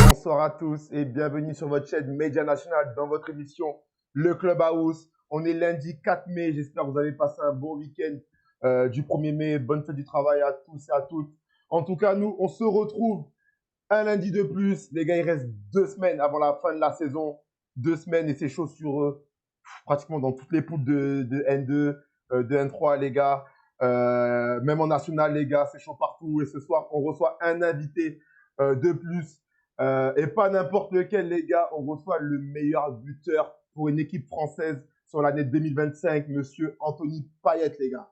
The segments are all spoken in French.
Bonsoir à tous et bienvenue sur votre chaîne Média National dans votre émission Le Clubhouse. On est lundi 4 mai, j'espère que vous avez passé un bon week-end du 1er mai. Bonne fête du travail à tous et à toutes. En tout cas, nous, on se retrouve un lundi de plus. Les gars, il reste 2 semaines avant la fin de la saison. 2 semaines et c'est chaud sur pratiquement dans toutes les poules de N2, de N3, les gars. Même en national, les gars, c'est chaud partout. Et ce soir, on reçoit un invité de plus. Et pas n'importe lequel, les gars. On reçoit le meilleur buteur pour une équipe française sur l'année 2025, monsieur Anthony Payet, les gars.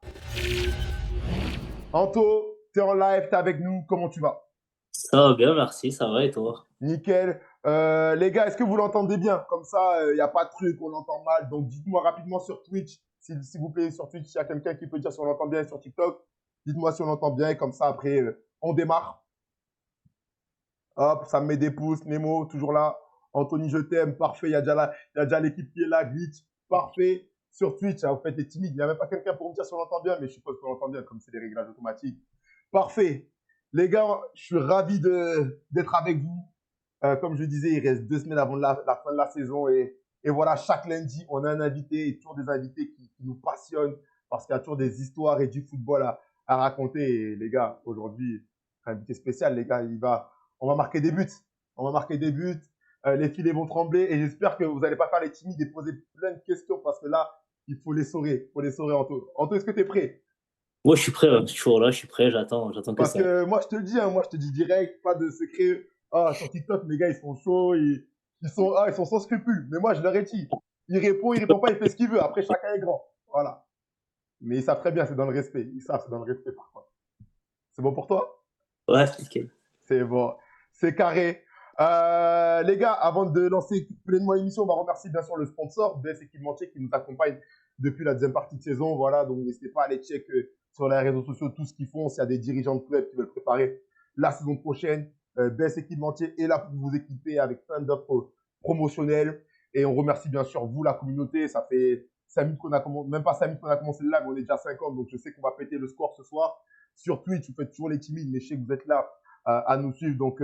Anto, t'es en live, t'es avec nous. Comment tu vas? Ça va bien, merci. Ça va et toi? Nickel. Les gars, est-ce que vous l'entendez bien? Comme ça, il n'y a pas de truc, on l'entend mal. Donc, dites-moi rapidement sur Twitch, s'il vous plaît, sur Twitch, s'il y a quelqu'un qui peut dire si on l'entend bien et sur TikTok. Dites-moi si on l'entend bien et comme ça, après, on démarre. Hop, ça me met des pouces. Nemo, toujours là. Anthony, je t'aime. Parfait. Il y a déjà l'équipe qui est là. Glitch. Parfait. Sur Twitch, hein, vous faites les timides. Il n'y a même pas quelqu'un pour me dire si on l'entend bien, mais je suppose qu'on l'entend bien comme c'est des réglages automatiques. Parfait. Les gars, je suis ravi d'être avec vous. Comme je disais, il reste 2 semaines avant la fin de la saison. Et voilà, chaque lundi, on a un invité et toujours des invités qui nous passionnent parce qu'il y a toujours des histoires et du football à raconter. Et les gars, aujourd'hui, un invité spécial, les gars, on va marquer des buts. On va marquer des buts. Les filets vont trembler et j'espère que vous n'allez pas faire les timides et poser plein de questions parce que là, il faut les saurer. Il faut les saurer, Anto. Anto, est-ce que tu es prêt? Moi, je suis prêt. Je suis toujours là. Je suis prêt. J'attends que Parce ça. que moi, je te le dis, hein, moi, je te dis direct, pas de secret. Ah, sur TikTok, mes gars, ils sont chauds. Ils sont sans scrupules. Mais moi, je leur ai dit. Il répond pas, il fait ce qu'il veut. Après, chacun est grand. Voilà. Mais ils savent très bien, c'est dans le respect. Ils savent, c'est dans le respect, par contre. C'est bon pour toi? Ouais, nickel. C'est bon. C'est carré. Les gars, avant de lancer pleinement l'émission, on va remercier bien sûr le sponsor, BS Équipementier, qui nous accompagne depuis la deuxième partie de saison. Voilà, donc n'hésitez pas à aller check sur les réseaux sociaux tout ce qu'ils font. S'il y a des dirigeants de club qui veulent préparer la saison prochaine, BS Équipementier est là pour vous équiper avec plein d'offres promotionnelles. Et on remercie bien sûr vous, la communauté. Ça fait 5 minutes qu'on a commencé, même pas 5 minutes qu'on a commencé le live, on est déjà 50, donc je sais qu'on va péter le score ce soir. Sur Twitch, vous faites toujours les timides, mais je sais que vous êtes là à nous suivre. Donc,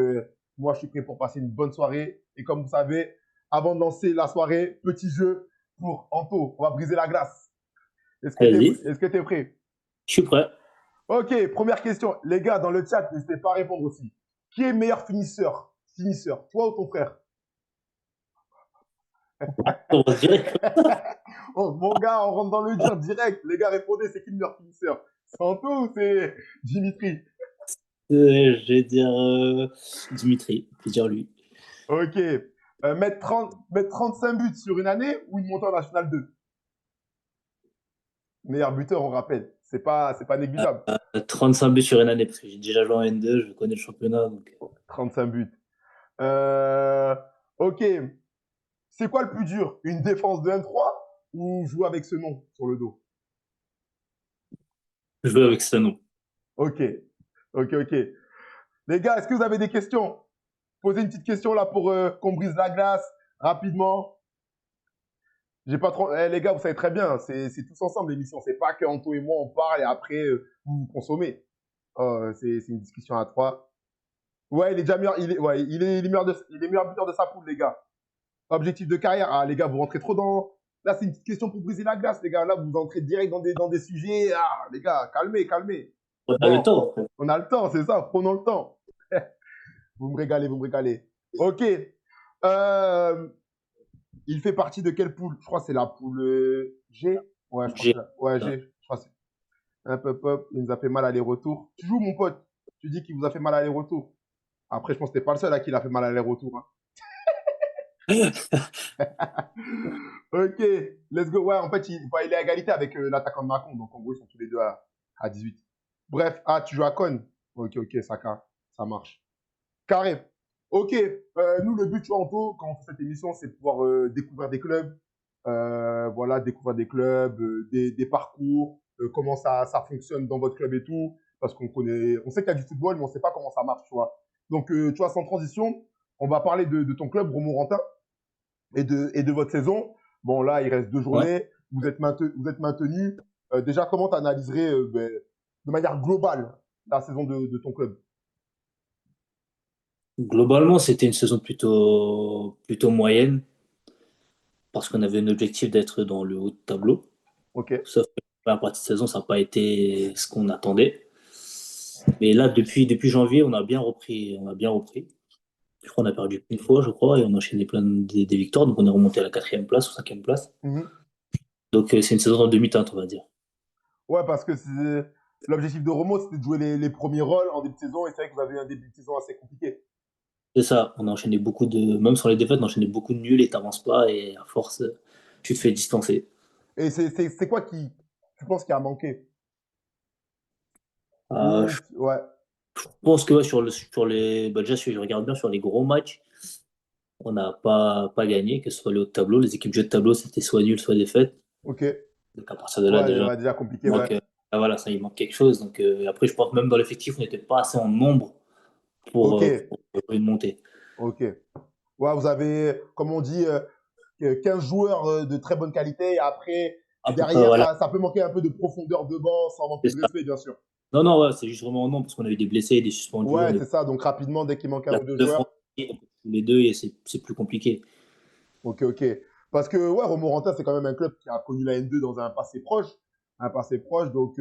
moi, je suis prêt pour passer une bonne soirée. Et comme vous savez, avant de lancer la soirée, petit jeu pour Anto. On va briser la glace. Est-ce que tu es prêt? Je suis prêt. Ok, première question. Les gars, dans le chat, n'hésitez pas à répondre aussi. Qui est meilleur finisseur? Toi ou ton frère? On va direct. Oh, mon gars, on rentre dans le dur direct. Les gars, répondez, c'est qui le meilleur finisseur? C'est Anto ou c'est Dimitri? Je vais dire Dimitri. Je vais dire lui. Ok. Mettre 35 buts sur une année ou une montée en National 2? Meilleur buteur, on rappelle. C'est pas négligeable. 35 buts sur une année, parce que j'ai déjà joué en N2, je connais le championnat. Donc... 35 buts. Ok. C'est quoi le plus dur? Une défense de N3 ou jouer avec ce nom sur le dos? Jouer avec ce nom. Ok. Les gars, est-ce que vous avez des questions? Posez une petite question là pour qu'on brise la glace rapidement. J'ai pas trop. Les gars, vous savez très bien, c'est tous ensemble l'émission. C'est pas que Anto et moi on parle et après vous consommez. C'est une discussion à trois. Ouais, il est déjà meilleur. Il est meilleur il est meilleur buteur de sa poule, les gars. Objectif de carrière. Ah, les gars, vous rentrez trop dans. Là, c'est une petite question pour briser la glace, les gars. Là, vous entrez direct dans des sujets. Ah, les gars, calmez, calmez. On a le Bon, temps, après. on a le temps, c'est ça. Prenons le temps. Vous me régalez, vous me régalez. Ok. Euh, il fait partie de quelle poule? Je crois que c'est la poule G. Ouais, je crois que J'ai. c'est la. Ouais, G. Je crois que c'est. Hop, hop, hop. Il nous a fait mal aller-retour. Tu joues, mon pote. Tu dis qu'il vous a fait mal aller-retour. Après, je pense que t'es pas le seul à qui il a fait mal aller-retour. Hein. Ok, let's go. Ouais, en fait, il est à égalité avec l'attaquant de Macon. Donc, en gros, ils sont tous les deux à 18. Bref, ah, tu joues à Con. Ok, ok, ça marche. Carré. Ok, nous, le but, tu vois, Anto, quand on fait cette émission, c'est de pouvoir découvrir des clubs. Voilà, découvrir des clubs, des parcours, comment ça fonctionne dans votre club et tout. Parce qu'on connaît, on sait qu'il y a du football, mais on sait pas comment ça marche, tu vois. Donc, tu vois, sans transition, on va parler de ton club, Romorantin, et de votre saison. Bon, là, il reste 2 journées. Ouais. Vous êtes maintenu. Déjà, comment tu analyserais de manière globale la saison de ton club? Globalement, c'était une saison plutôt moyenne parce qu'on avait un objectif d'être dans le haut de tableau. Ok, Sauf que la partie de saison, ça n'a pas été ce qu'on attendait. Mais là, depuis janvier, on a bien repris. On a bien repris. Je crois qu'on a perdu une fois, je crois, et on a enchaîné plein des victoires. Donc, on est remonté à la quatrième place ou cinquième place. mhm. Donc, c'est une saison en demi-teinte, on va dire. Ouais, parce que l'objectif de Romo, c'était de jouer les premiers rôles en début de saison. Et c'est vrai que vous avez eu un début de saison assez compliqué. C'est ça. On a enchaîné beaucoup de. Même sur les défaites, on a enchaîné beaucoup de nuls et t'avances pas. Et à force, tu te fais distancer. Et c'est quoi qui, tu penses, qui a manqué? Je Ouais, pense que ouais, sur les. Bah, déjà, si je regarde bien sur les gros matchs, on n'a pas gagné, que ce soit le haut de tableau. Les équipes jeu de tableau, c'était soit nul, soit défaite. ok. Donc, à partir de là, Ouais, déjà, ouais, déjà compliqué, il ouais. manque, voilà, ça, il manque quelque chose. Donc, après, je pense que même dans l'effectif, on n'était pas assez en nombre Ok, pour une montée. ok. Ouais, vous avez, comme on dit, 15 joueurs de très bonne qualité. Et après, À peu près, derrière, voilà, ça peut manquer un peu de profondeur de banc sans manquer c'est de ça. respect, bien sûr. Non, non, ouais, c'est juste vraiment non, parce qu'on a eu des blessés, des suspendus, Ouais, on est c'est ça. Donc, rapidement, dès qu'il manque un la ou deux de France, joueurs. les deux, et c'est plus compliqué. Ok, ok. Parce que, ouais, Romorantin, c'est quand même un club qui a connu la N2 dans un passé proche. Un passé proche. Donc,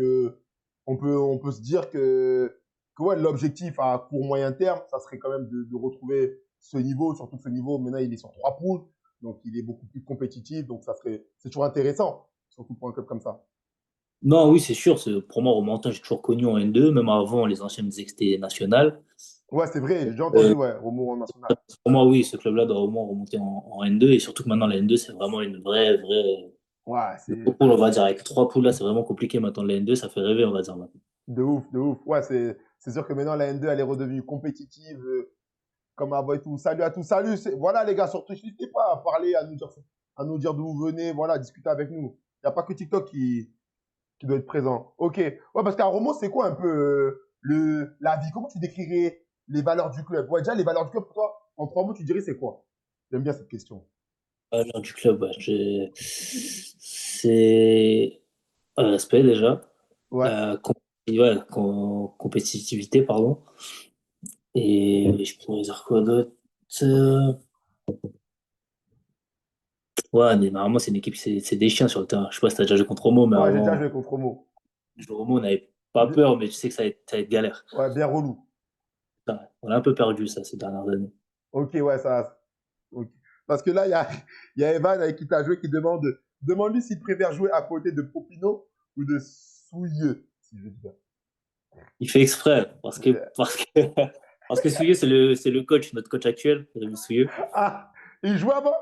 on peut se dire que ouais, l'objectif à court moyen terme, ça serait quand même de retrouver ce niveau. Surtout que ce niveau, maintenant, il est sur 3 poules. Donc, il est beaucoup plus compétitif. Donc, c'est toujours intéressant. Surtout pour un club comme ça. Non, oui, c'est sûr. Pour moi, Romantin, j'ai toujours connu en N2, même avant, les anciens me disaient que c'était national. Ouais, c'est vrai. J'ai déjà entendu, Euh, ouais, Romo en national. pour moi, oui, ce club-là doit au moins remonter en N2, et surtout que maintenant, la N2, c'est vraiment une vraie. Ouais, Le c'est pool, on va dire, avec trois poules, là, c'est vraiment compliqué maintenant. La N2, ça fait rêver, on va dire maintenant. de ouf, de ouf. Ouais, c'est sûr que maintenant, la N2, elle est redevenue compétitive. Comme avant et tout. Salut à tous. Salut. Voilà, les gars, surtout, n'hésitez pas à parler, à nous dire d'où vous venez. Voilà, discuter avec nous. Il n'y a pas que TikTok qui doit être présent. Ok. Ouais, parce qu'à Romo, c'est quoi un peu la vie? Comment tu décrirais les valeurs du club? Ouais, déjà, les valeurs du club, pour toi, en 3 mots, tu dirais c'est quoi? J'aime bien cette question. Alors, du club, ouais, c'est respect déjà, Ouais. ouais, compétitivité, pardon. Et je pourrais dire quoi d'autre? Euh, Ouais, mais normalement, c'est une équipe, c'est des chiens sur le terrain. Je sais pas si t'as déjà joué contre Homo, mais Ouais, j'ai déjà avant, joué contre Romo. jouer Homo, on n'avait pas Bien- peur, mais tu sais que ça va être galère. Ouais, bien relou. Putain, on a un peu perdu ça ces dernières années. Ok, ouais, ça. Ok. Parce que là, il y a Evan avec qui tu as joué qui demande-lui s'il préfère jouer à côté de Popino ou de Souilleux, si je veux dire. Il fait exprès, parce que Souilleux, c'est le coach, notre coach actuel, Rémi Souilleux. Ah, il joue avant?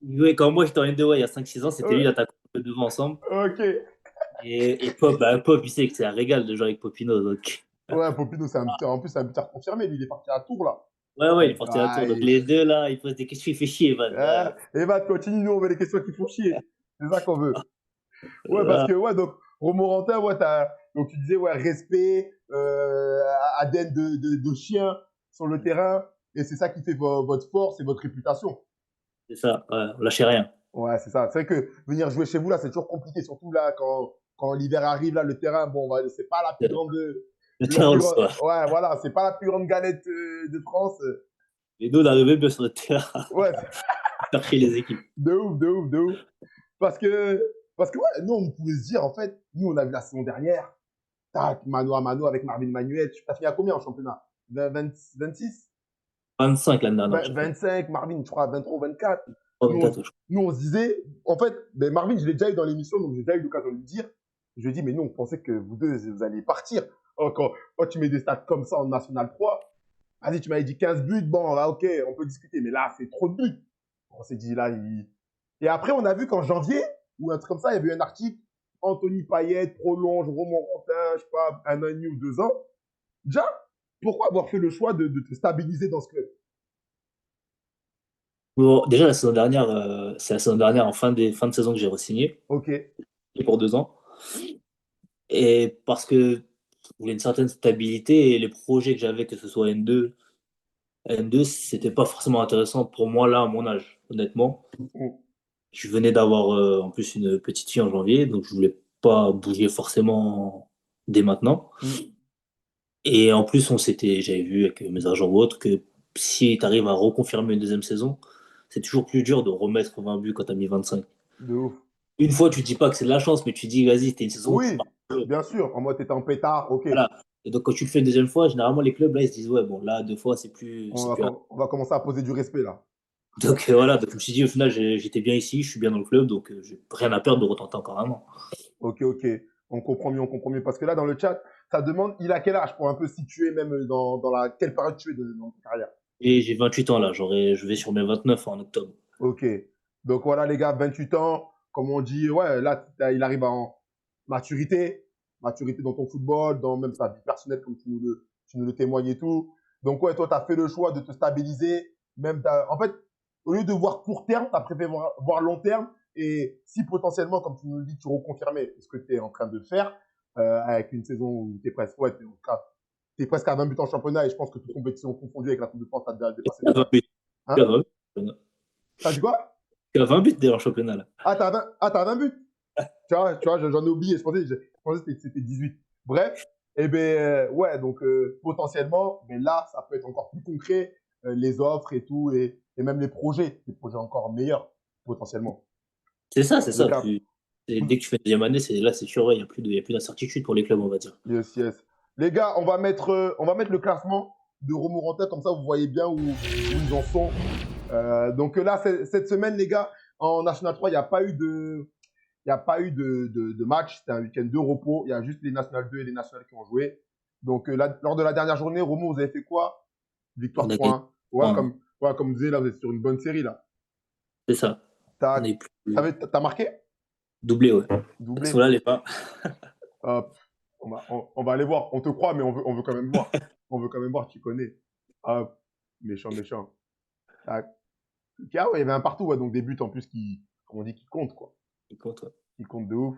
Ouais, quand moi j'étais en N2, ouais, il y a 5 6 ans, c'était lui Ouais, l'attaquant devant ensemble. ok. Et Pop, Pop, il sait que c'est un régal de jouer avec Popino. Donc, Ouais, Popino, c'est un buteur. En plus, c'est un buteur confirmé. Lui, il est parti à Tours, là. ouais, ouais, il est parti à la Ah, tour. Donc les deux là, ils posent des questions, il fait chier, man. Evan, continue, nous, on veut les questions qui font chier. C'est ça qu'on veut. Ouais, parce que, ouais, donc, Romorantin, ouais, donc tu disais, ouais, respect, ADN de chien sur le terrain. Et c'est ça qui fait votre force et votre réputation. C'est ça, ouais, on lâchait rien. Ouais, c'est ça. C'est vrai que venir jouer chez vous, là, c'est toujours compliqué. Surtout là, quand l'hiver arrive, là, le terrain, bon, c'est pas la plus grande. Le terrain, on le sait. Ouais, voilà, c'est pas la plus grande galette de France. Et nous, on arrivait bien sur le terrain Ouais, à chercher les équipes. de ouf, de ouf, de ouf. Parce que, parce que ouais, nous, on pouvait se dire, en fait, nous, on a vu la saison dernière, tac, mano à mano avec Marvin Manuel. Tu as fini à combien en championnat? 26? 25 l'année dernière, je crois. 25, Marvin, je crois, 23 ou 24. Nous, 24, je crois. nous, on se disait, en fait, ben Marvin, je l'ai déjà eu dans l'émission, donc j'ai déjà eu l'occasion de lui dire. Je lui ai dit, mais nous, on pensait que vous deux, vous alliez partir. Oh, quand tu mets des stats comme ça en National 3, vas-y, tu m'avais dit 15 buts, bon, là, ok, on peut discuter, mais là, c'est trop de buts. On s'est dit, là, Et après, on a vu qu'en janvier, ou un truc comme ça, il y avait eu un article, Anthony Payet prolonge, Romorantin, je sais pas, 1 an et demi ou 2 ans. Déjà, pourquoi avoir fait le choix de te stabiliser dans ce club? Bon, déjà, c'est la saison dernière, en fin de saison, que j'ai re-signé. Ok. Et pour 2 ans. Et parce que je voulais une certaine stabilité et les projets que j'avais, que ce soit N2, c'était pas forcément intéressant pour moi là, à mon âge, honnêtement. Mm. Je venais d'avoir en plus une petite fille en janvier, donc je voulais pas bouger forcément dès maintenant. Mm. Et en plus, j'avais vu avec mes agents ou autres que si tu arrives à reconfirmer une deuxième saison, c'est toujours plus dur de remettre 20 buts quand tu as mis 25. De ouf. Une fois, tu dis pas que c'est de la chance, mais tu dis, vas-y, c'était une saison où tu Oui, marques le jeu. bien sûr. En mode, t'étais en pétard, ok. Voilà. Et donc, quand tu le fais une deuxième fois, généralement, les clubs, là, ils se disent, ouais, bon, là, 2 fois, c'est plus. On va commencer à poser du respect, là. Donc, voilà. Donc, je me suis dit, au final, j'étais bien ici, je suis bien dans le club, donc j'ai rien à perdre de retenter encore un an. Ok, ok. On comprend mieux, on comprend mieux. Parce que là, dans le chat, ça demande, il a quel âge pour un peu situer même quelle période tu es dans ta carrière. Et j'ai 28 ans, là. Je vais sur mes 29 en octobre. Ok. Donc voilà, les gars, 28 ans, comme on dit, ouais, là, il arrive en maturité, maturité dans ton football, dans même ta vie personnelle, comme tu nous le témoignes et tout. Donc, ouais, toi, tu as fait le choix de te stabiliser. En fait, au lieu de voir court terme, tu as préféré voir long terme. Et si potentiellement, comme tu nous le dis, tu reconfirmais ce que tu es en train de faire, avec une saison où tu es presque, ouais, t'es presque à 20 buts en championnat et je pense que toute compétition confondue avec la Coupe de France, tu as déjà dépassé les À 20. 20 buts. Je Hein? suis à 20 buts. T'as dit quoi? Je suis à 20 buts déjà en championnat, là. T'as 20 buts. Tu vois, j'en ai oublié. Je pensais que c'était 18. Bref, eh ben, ouais, donc potentiellement, mais là, ça peut être encore plus concret, les offres et tout, et même les projets encore meilleurs, potentiellement. C'est ça, c'est Le ça. cap. Dès que tu fais une deuxième année, là, c'est sûr, il n'y a plus d'incertitude pour les clubs, on va dire. Yes, yes. Les gars, on va mettre le classement de Romorantin, comme ça vous voyez bien où ils en sont. Donc là, cette semaine, les gars, en National 3, il n'y a pas eu de match. C'était un week-end de repos. Il y a juste les National 2 et les National qui ont joué. Donc, lors de la dernière journée, Romo, vous avez fait quoi? On Victoire a gagné 3-1. Ouais, 3-1. comme vous disiez, là, vous êtes sur une bonne série, là. C'est ça. On T'as, est plus t'as marqué? doublé, ouais. Parce que Doublé. là, les pas. Hop. On va aller voir. On te croit, mais on veut quand même voir. On veut quand même voir, tu connais. Hop. Méchant, méchant. Tac. Ah ouais, il y avait un partout, ouais, donc des buts en plus comme on dit, qui comptent, quoi. Il compte, ouais. Qui comptent de ouf.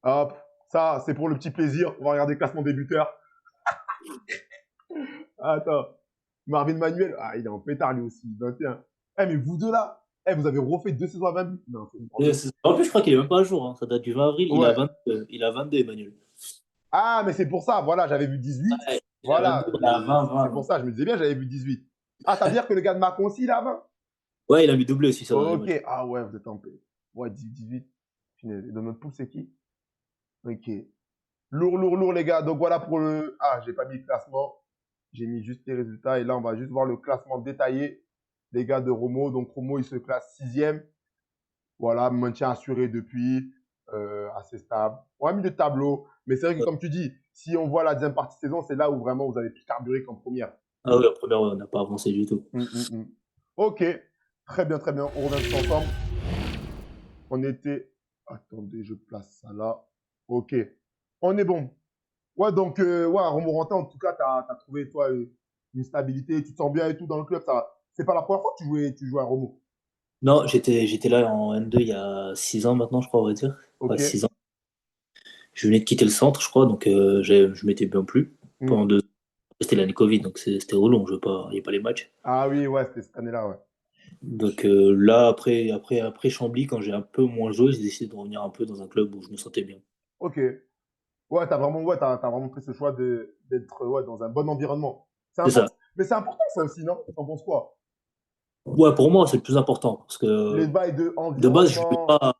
Hop. Ça, c'est pour le petit plaisir. On va regarder le classement des buteurs. Attends. Marvin Manuel, ah, il est en pétard lui aussi, 21. Eh, mais vous deux là, vous avez refait 2 saisons à 20 buts. Non, c'est trop bien. En plus, je crois qu'il est même pas à jour, hein. Ça date du 20 avril. Ouais. Il a 22, Emmanuel. Ah, mais c'est pour ça, voilà, j'avais vu 18. Ouais, il a 22, Voilà, il a 20, c'est pour 20. ça, je me disais bien, j'avais vu 18. Ah, ça veut dire que le gars de Macon aussi, il a 20. Ouais, il a mis doublé aussi sur les matchs. Ok, ah ouais, vous êtes en paix. Ouais, 18. Punaise. Et dans notre poule, c'est qui? Ok. Lourd, lourd, lourd, les gars. Donc voilà pour le. Ah, j'ai pas mis le classement. J'ai mis juste les résultats. Et là, on va juste voir le classement détaillé des gars de Romo. Donc Romo, il se classe 6e. Voilà, maintien assuré depuis, assez stable. On a mis le tableau, mais c'est vrai que Ouais. comme tu dis, si on voit la deuxième partie de saison, c'est là où vraiment vous avez pu carburer qu'en première. Ah ouais, en première, ouais, on n'a pas avancé du tout. Ok, très bien, très bien. On revient tous ensemble. On était. Attendez, je place ça là. Ok, on est bon. Ouais, donc, ouais, à Romorantin, en tout cas, tu as trouvé, toi, une stabilité, tu te sens bien et tout dans le club. C'est pas la première fois que tu jouais à Romo. Non, j'étais là en N2 il y a 6 ans maintenant, je crois, on va dire. Ouais, Ok. 6 ans. Je venais de quitter le centre, je crois, donc je m'étais bien plu Hmm. pendant 2 ans. C'était l'année Covid, donc c'était relou, il n'y avait pas les matchs. Ah oui, ouais, c'était cette année-là, ouais. Donc là, après Chambly, quand j'ai un peu moins joué, j'ai décidé de revenir un peu dans un club où je me sentais bien. Ok. Ouais, t'as vraiment pris ce choix d'être ouais, dans un bon environnement. C'est C'est ça. important. Mais c'est important ça aussi, non? T'en penses quoi? Ouais, pour moi, c'est le plus important. Parce Les que bails de de base, je voulais environnement. pas.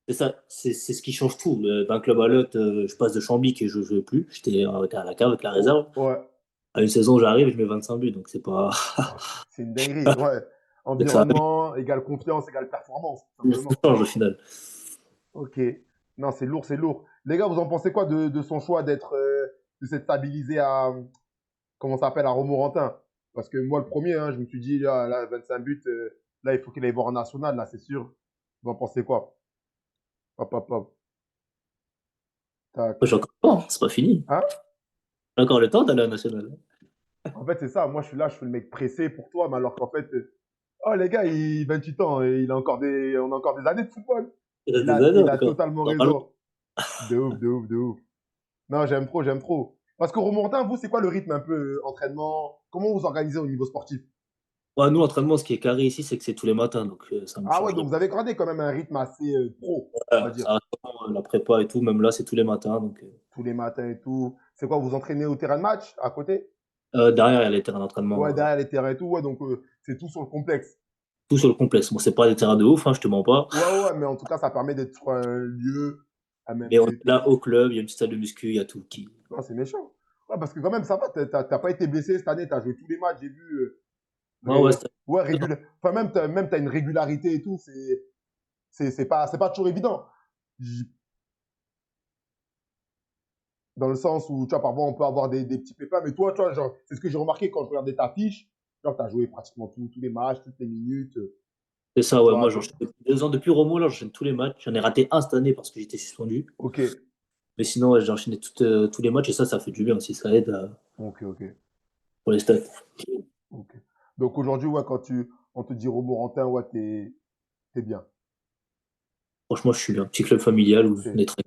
C'est ça, c'est ce qui change tout. D'un club à l'autre, je passe de Chambly que je jouais plus. J'étais à la cave avec la Oh, réserve. ouais. À une saison, j'arrive et je mets 25 buts. Donc c'est pas. C'est une dinguerie. Ouais. Donc ça Environnement égale confiance égale performance, tout ça simplement. change au final. Ok. Non, c'est lourd, c'est lourd. Les gars, vous en pensez quoi de son choix de s'être stabilisé à, comment ça s'appelle, à Romorantin? Parce que moi, le premier, hein, je me suis dit, là 25 buts, là, il faut qu'il aille voir en national, là, c'est sûr. Vous en pensez quoi? Hop, hop, hop. Tac. J'ai encore le temps, c'est pas fini. Hein? J'ai encore le temps d'aller à la nationale. En fait, c'est ça. Moi, je suis là, je suis le mec pressé pour toi, mais alors qu'en fait, oh, les gars, il 28 ans et on a encore des années de football. Il reste des années Il a encore. totalement Normalement. raison. De ouf, de ouf, de ouf. Non, j'aime trop, j'aime trop. Parce que Romorantin, vous, c'est quoi le rythme un peu entraînement? Comment vous organisez au niveau sportif? Ouais, nous, l'entraînement, ce qui est carré ici, c'est que c'est tous les matins. Donc ça me Ah ouais, change donc rien. vous avez gardé quand même un rythme assez pro, on va dire. Ça reste vraiment, la prépa et tout, même là, c'est tous les matins. Donc Tous les matins et tout. C'est quoi, vous entraînez au terrain de match à côté? derrière, il y a les terrains d'entraînement. Ouais, derrière les terrains et tout. Ouais, donc c'est tout sur le complexe. Tout sur le complexe. Bon, c'est pas des terrains de ouf, hein, je te mens pas. Ouais, ouais, mais en tout cas, ça permet d'être un lieu à même Mais on et est tout. là au club, il y a une petite salle de muscu, il y a tout qui. Non, c'est méchant. Ouais, parce que quand même, ça va, t'as pas été blessé cette année, t'as joué tous les matchs, j'ai vu. Ouais, ouais, c'était Ouais, bien. Enfin, même t'as une régularité et tout, c'est pas toujours évident. Dans le sens où, tu vois, parfois, on peut avoir des petits pépins, mais toi, tu vois, genre, c'est ce que j'ai remarqué quand je regardais ta fiche. Genre, t'as joué pratiquement tous les matchs, toutes les minutes. C'est ça, Tu ouais. vois, Moi, j'enchaîne depuis 2 ans. Depuis Romo, là, j'enchaîne tous les matchs. J'en ai raté un cette année parce que j'étais suspendu. ok, Mais sinon, ouais, j'ai enchaîné tous les matchs et ça fait du bien aussi. Ça aide ok. pour les stats. Ok. Donc aujourd'hui, ouais, on te dit Romorantin, ouais, t'es bien. Franchement, je suis un petit club familial où on C'est, est très.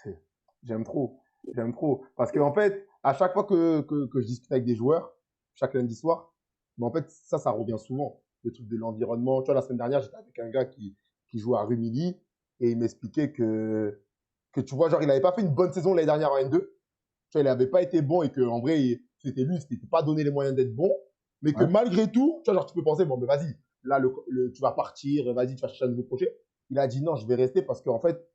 c'est, j'aime trop. J'aime trop. Parce qu'en fait, à chaque fois que je discute avec des joueurs, chaque lundi soir, mais en fait, ça revient souvent. Le truc de l'environnement. Tu vois, la semaine dernière, j'étais avec un gars qui joue à Rumilly et il m'expliquait que tu vois, genre, il n'avait pas fait une bonne saison l'année dernière en N2. Tu vois, il n'avait pas été bon et qu'en vrai, c'était lui, il s'était pas donné les moyens d'être bon. Mais que Ouais. malgré tout, tu vois, genre, tu peux penser, bon, mais vas-y, là, tu vas partir, vas-y, tu vas chercher un nouveau projet. Il a dit non, je vais rester parce qu'en fait,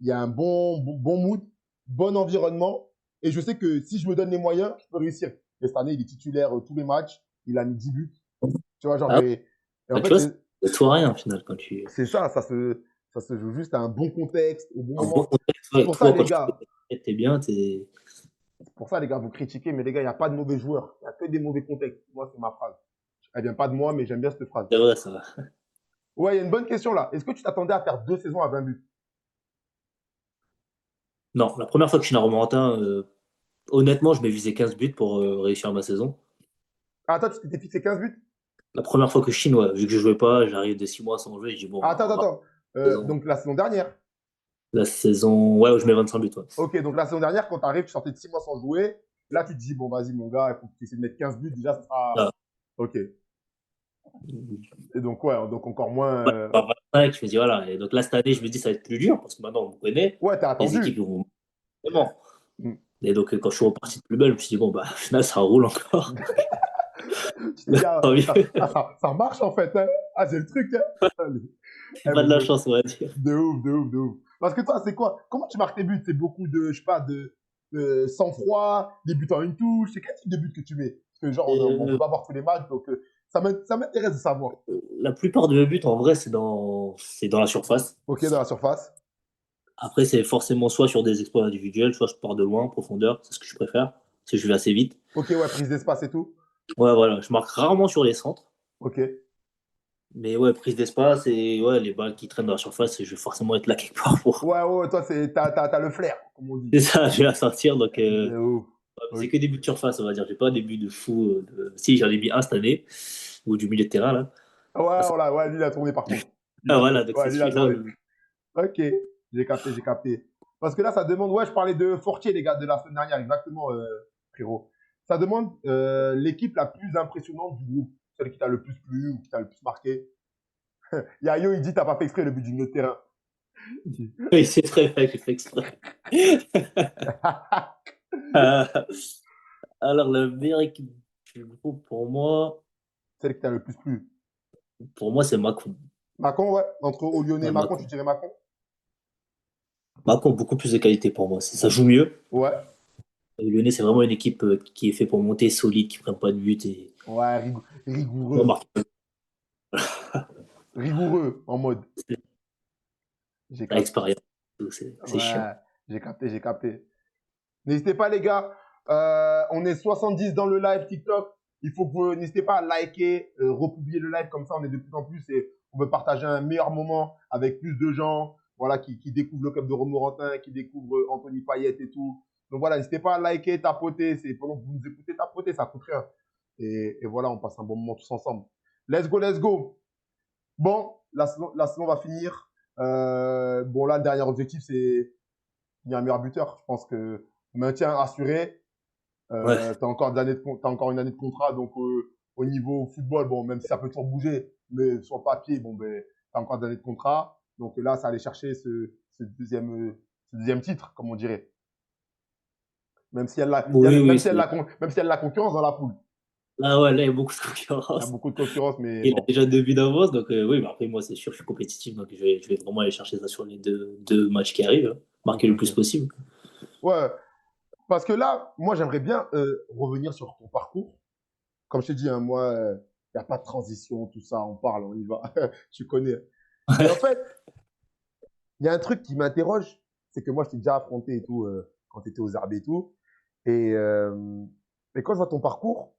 il y a un bon mood, bon environnement. Et je sais que si je me donne les moyens, je peux réussir. Et cette année, il est titulaire tous les matchs. Il a mis 10 buts. Tu vois, genre, Ah, et en bah, tu fait, vois, c'est tout à rien au final quand tu. c'est ça, ça se joue juste à un bon contexte, au bon Un bon moment. contexte, C'est ouais, pour ça, toi, quand les tu gars, t'es bien, t'es. C'est pour ça, les gars, vous critiquez, mais les gars, il n'y a pas de mauvais joueurs. Il n'y a que des mauvais contextes. Moi, c'est ma phrase. Elle vient pas de moi, mais j'aime bien cette phrase. C'est vrai, ça va. Ouais, il y a une bonne question là. Est-ce que tu t'attendais à faire 2 saisons à 20 buts? Non, la première fois que je suis à Romorantin, honnêtement, je m'ai visé 15 buts pour réussir ma saison. Ah, toi, tu t'étais fixé 15 buts? La première fois que je chine, ouais, vu que je jouais pas, j'arrive de 6 mois sans jouer, je dis bon, Ah, bah, on va attends. saison. Donc, la saison dernière. La saison, ouais, où je mets 25 buts, ouais. Ok, donc la saison dernière, quand tu arrives, tu sortais de 6 mois sans jouer. Là, tu te dis, bon, vas-y, mon gars, il faut que tu essaies de mettre 15 buts. Déjà, ça sera. Ah, Ok. Et donc, ouais, donc encore moins. ouais, par 25, je me dis voilà. Et donc là, cette année, je me dis ça va être plus dur parce que maintenant on me connaît. Ouais, t'es Les équipes ils attendu. vont vraiment. Mm. Et donc quand je suis reparti de plus belle, je me suis dit bon, bah, au final, ça roule encore. Tu t'es dit, ah, Tant mieux. ça marche en fait. Hein. Ah, c'est le truc. Hein. Allez. J'ai Eh, pas mais de la chance, on va dire. de ouf, de ouf, de ouf. Parce que toi, c'est quoi? Comment tu marques tes buts? C'est beaucoup de, je sais pas, de sang-froid, des buts en une touche. C'est quel type de but que tu mets? Parce que genre, on peut Et, pas voir tous les matchs, donc ça m'intéresse de savoir. la plupart de mes buts, en vrai, c'est dans la surface. Ok, dans la surface. Après, c'est forcément soit sur des exploits individuels, soit je pars de loin, en profondeur. C'est ce que je préfère. Parce que je vais assez vite. Ok, ouais, prise d'espace et tout. Ouais, voilà. Je marque rarement sur les centres. Ok. Mais ouais, prise d'espace et ouais, les balles qui traînent dans la surface, je vais forcément être là quelque part pour. Ouais, toi, t'as le flair, comme on dit. C'est ça, je vais la sortir. Donc, De ouf. c'est Ok. que des buts de surface, on va dire. J'ai pas des buts de fou. Si, j'en ai mis un cette année, ou du milieu de terrain, là. Ouais, Ah, voilà, ouais, lui, il a tourné par contre. voilà, donc c'est Ouais, lui, il a celui-là. tourné. Ok, j'ai capté, j'ai capté. Parce que là, ça demande, ouais, je parlais de Fortier, les gars, de la semaine dernière, exactement, frérot. Ça demande l'équipe la plus impressionnante du groupe, celle qui t'a le plus plu ou qui t'a le plus marqué. Yayo, il dit, t'as pas fait exprès le but du milieu de terrain. Oui, c'est très vrai, j'ai fait exprès. Euh, alors, la meilleure équipe du groupe, Celle qui t'a le plus plu. pour moi, c'est Macron. Macron, ouais. Entre au Lyonnais et Ouais, Macron, tu Macron. dirais Macron? Macron, beaucoup plus de qualité pour moi. Ça joue mieux. Ouais. Le Lyonnais, c'est vraiment une équipe qui est faite pour monter solide, qui ne prend pas de but et Ouais, on rigoureux. marque. Rigoureux, en mode. J'ai capté. L'expérience. C'est chiant. Ouais, j'ai capté, j'ai capté. N'hésitez pas, les gars. On est 70 dans le live TikTok. Il faut que vous n'hésitez pas à liker, republier le live comme ça. On est de plus en plus et on veut partager un meilleur moment avec plus de gens, voilà, qui découvrent le club de Romorantin, qui découvrent Anthony Payet et tout. Donc voilà, n'hésitez pas à liker, tapoter. C'est pendant que vous nous écoutez, tapoter, ça coûte rien. Et voilà, on passe un bon moment tous ensemble. Let's go, let's go. Bon, la saison va finir. Bon, là, le dernier objectif, c'est il y a un meilleur buteur. Je pense que maintien assuré. Ouais. T'as encore t'as encore une année de contrat, donc au niveau football, bon, même si ça peut toujours bouger, mais sur le papier, bon, ben, t'as encore des années de contrat. Donc là, ça allait chercher ce deuxième titre, comme on dirait. Même si elle a, il y a Oui, oui. même si elle a la concurrence dans la poule. Ah ouais, là, il y a beaucoup de Il y a concurrence. beaucoup de concurrence, mais Il a bon. déjà 2 buts d'avance, donc oui, mais après, moi, c'est sûr, je suis compétitif, donc je vais vraiment aller chercher ça sur les deux matchs qui arrivent, hein. Marquer Ok, le plus ok. possible. Ouais, parce que là, moi, j'aimerais bien revenir sur ton parcours. Comme je t'ai dit, hein, moi, il n'y a pas de transition, tout ça, on parle, on y va. Tu connais. Et en fait, il y a un truc qui m'interroge, c'est que moi, je t'ai déjà affronté et tout, quand tu étais aux Herbes et tout. Et, et quand je vois ton parcours,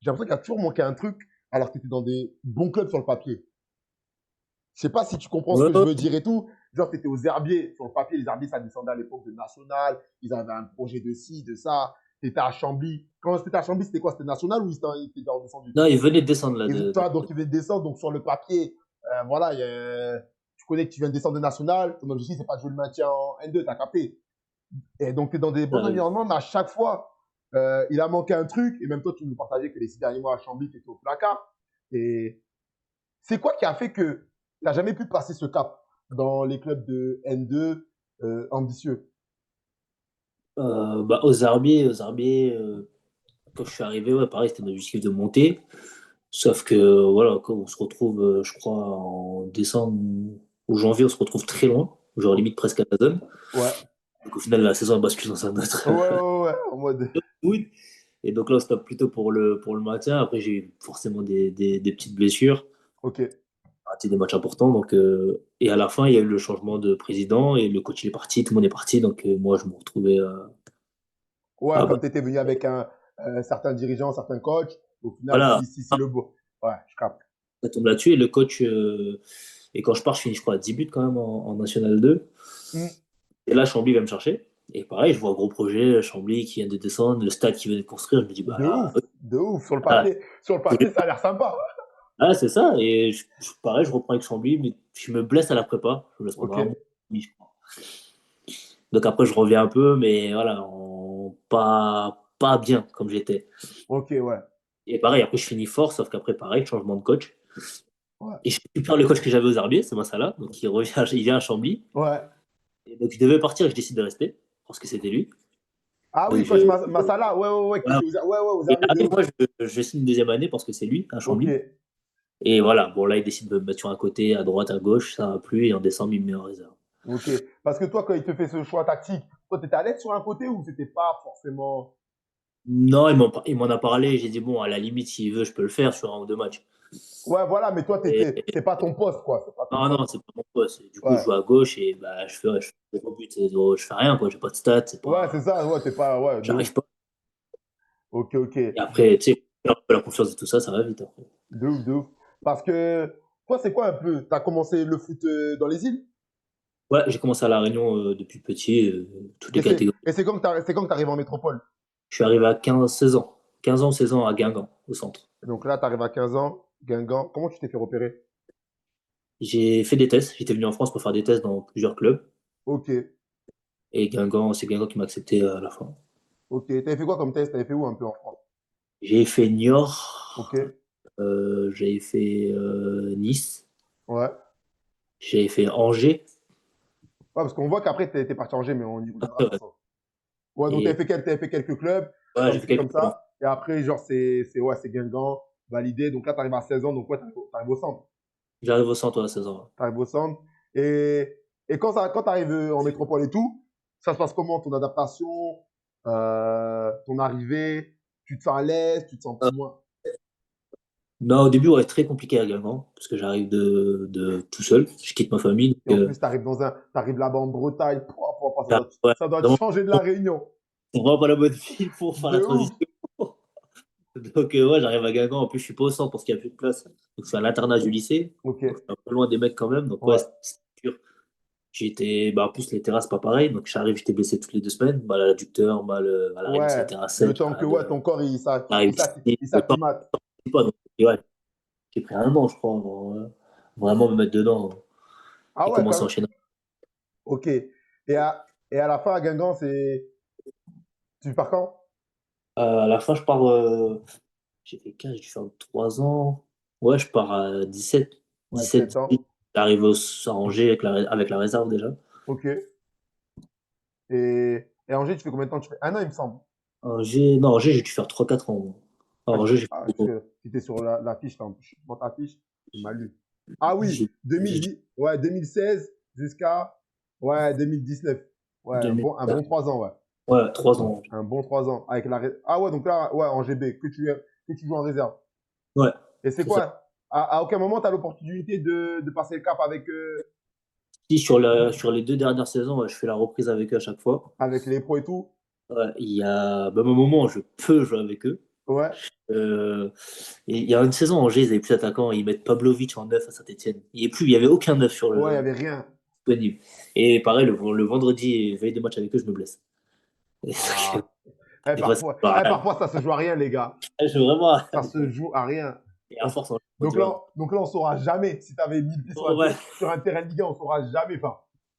j'ai l'impression qu'il y a toujours manqué un truc, alors que tu étais dans des bons clubs sur le papier. Je sais pas si tu comprends ce Ouais, que je ouais. veux dire et tout. Genre, tu étais aux Herbiers, sur le papier, les Herbiers, ça descendait à l'époque de National. Ils avaient un projet de ci, de ça. Tu étais à Chambly. Quand c'était à Chambly, c'était quoi? C'était National ou ils étaient déjà redescendus? Non, il venait de descendre là. Et toi, donc, ils viennent descendre. Donc, sur le papier, voilà, tu connais que tu viens de descendre de National. Ton objectif, c'est pas de jouer le maintien en N2, t'as capté. Et donc, tu es dans des bons environnements, mais à chaque fois, il a manqué un truc. Et même toi, tu nous partageais que les 6 derniers mois à Chambly, tu étais au placard. Et c'est quoi qui a fait que tu n'as jamais pu passer ce cap dans les clubs de N2 ambitieux? Bah, aux Herbiers, quand je suis arrivé, ouais, pareil, c'était un objectif de monter. Sauf que, voilà, quand on se retrouve, je crois, en décembre ou janvier, on se retrouve très loin, genre limite presque à la zone. Ouais. Donc au final, la saison elle bascule dans un Ouais, autre ouais, ouais. En mode. mood. Et donc là, on stoppe plutôt pour le maintien. Après, j'ai eu forcément des petites blessures, Ok. raté des matchs importants. Et à la fin, il y a eu le changement de président et le coach il est parti, tout le monde est parti. Donc moi, je me retrouvais Ouais, à comme tu étais venu avec un certain dirigeant, certain coach, au final, voilà, si le beau. Ouais, je capte. ça tombe là-dessus. Et le coach, et quand je pars, je finis, je crois, à 10 buts quand même en National 2. Mm. Et là, Chambly va me chercher. Et pareil, je vois un gros projet, Chambly qui vient de descendre, le stade qui vient de construire. Je me dis, bah De là, ouf. De ouf. ah, Sur le papier, ça a l'air sympa. c'est ça. Et pareil, je reprends avec Chambly, mais je me blesse à la prépa. Je me blesse Ok. pendant un mois. Je crois. Donc après, je reviens un peu, mais voilà, pas bien comme j'étais. Ok, ouais. Et pareil, après, je finis fort, sauf qu'après, pareil, changement de coach. Ouais. Et je récupère le coach que j'avais aux Herbiers, c'est Massala. Donc il revient, il vient à Chambly. Ouais. Et donc je devais partir et je décide de rester, parce que c'était lui. Ah Donc oui, coach Massala. Ouais, ouais, ouais. Qui voilà. était ouais, ouais, aux Et Herbiers de après, ouf. moi, je signe une deuxième année parce que c'est lui, à Ok. Chambly. Et voilà, bon, là, il décide de me mettre sur un côté, à droite, à gauche, ça va plus, et en décembre, il me met en réserve. Ok. Parce que toi, quand il te fait ce choix tactique, toi, tu étais à l'aise sur un côté ou c'était pas forcément. Non, il m'en a parlé, j'ai dit, bon, à la limite, s'il veut, je peux le faire sur un ou deux matchs. Ouais, voilà, mais toi, Et, c'est pas ton poste, quoi. C'est pas ton non, poste. non, c'est pas mon poste. Du coup, je Ouais. joue à gauche et bah, je fais 0 buts, je fais rien, quoi. J'ai pas de stats, Ouais, c'est ça. Ouais, t'es pas. Ouais, de ouf. j'arrive pas. Ok, ok. Et après, tu sais, un peu la confiance et tout ça, ça va vite après. De ouf, de ouf. Parce que toi, c'est quoi un peu? T'as commencé le foot dans les îles? Ouais, j'ai commencé à La Réunion depuis petit, toutes les catégories. Et c'est quand que t'arrives en métropole? Je suis arrivé à 16 ans. 15 ans, 16 ans à Guingamp, au centre. Donc là, t'arrives à 15 ans, Guingamp. Comment tu t'es fait repérer? J'ai fait des tests. J'étais venu en France pour faire des tests dans plusieurs clubs. Ok, Et c'est Guingamp qui m'a accepté à la fin. ok. T'avais fait quoi comme test? T'avais fait où un peu en France? J'ai fait Ok, Niort, j'avais fait Nice. Ouais. J'ai fait Angers. Ouais, parce qu'on voit qu'après, t'es parti en G, mais on y reviendra de toute Ouais. façon. Ouais, donc Et t'avais fait quelques clubs, ouais, j'ai fait quelques comme clubs. ça. Et après, genre, ouais, c'est Guingamp, validé. Donc là, t'arrives à 16 ans, donc ouais, t'arrives au centre. J'arrive au centre à 16 ans. T'arrives au centre. Et quand t'arrives en métropole et tout, ça se passe comment? Ton adaptation, ton arrivée, tu te sens à l'aise, tu te sens moins. Non, au début, ouais, très compliqué à Guingamp, parce que j'arrive de tout seul. Je quitte ma famille. Et en plus, t'arrives là-bas en Bretagne. Ouais, Ça doit te vraiment, changer de la Réunion. c'est vraiment pas la bonne ville pour faire la De ouf. transition. Donc, ouais, j'arrive à Guingamp. En plus, je suis pas au centre parce qu'il n'y a plus de place. Donc, c'est à l'internat du lycée. Ok. Donc, c'est un peu loin des mecs quand même. Donc, ouais, Ouais. c'est dur. Bah, en plus, les terrasses, pas pareil. Donc, j'arrive, j'étais blessé toutes les 2 semaines. Mal à l'adducteur, mal à la rénine, Ouais. c'était un Le sec. temps que ouais, ton corps, J'arrive ici, il le temps, s'acclimate. je sais pas. Donc, et ouais, j'ai pris un an, je crois, avant, vraiment me mettre dedans Ah et ouais, commencer quand à même. enchaîner. Ok. Et à la fin, à Guingamp, tu pars quand? À la fin, je pars. J'ai fait 15, j'ai dû faire 3 ans. Ouais, je pars à 17, Ouais, 17, 17 ans. 18. J'arrive à Angers avec la réserve déjà. Ok. Et Angers, tu fais combien de temps? Tu fais un an, il me semble. Angers, non, Angers, j'ai dû faire 3 4 ans. Ah, Angers, j'ai ah, fait beaucoup. tu étais sur la fiche, là, en plus. Dans ta fiche, il m'a lu. Ah oui, J'ai 2010, ouais, 2016 jusqu'à ouais, 2019. Ouais, 2000, un bon 3 ans, ouais. ouais, 3 ans. Un bon 3 ans. Ah ouais, donc là, ouais, en GB, que tu joues en réserve. Ouais, Et c'est c'est ça. quoi? À aucun moment, tu as l'opportunité de passer le cap Si sur les 2 dernières saisons, ouais, je fais la reprise avec eux à chaque fois. avec les pros et tout. Ouais, il y a même un moment où je peux jouer avec eux. Ouais, Euh, et il y a une saison, Angers, ils avaient plus d'attaquants, ils mettent Pavlovic en neuf à Saint-Etienne. Il n'y avait aucun neuf sur ouais, il n'y le avait rien. disponible. Et pareil, le vendredi, veille de match avec eux, je me blesse. Et Ah. des fois, c'est pas rien. Parfois, ça se joue à rien, les gars. Je suis vraiment. Ça se joue à rien. Et à force, Donc tu vois. on saura jamais si tu avais mis le pied Ouais, sur un terrain de Ligue 1, on saura jamais. Enfin,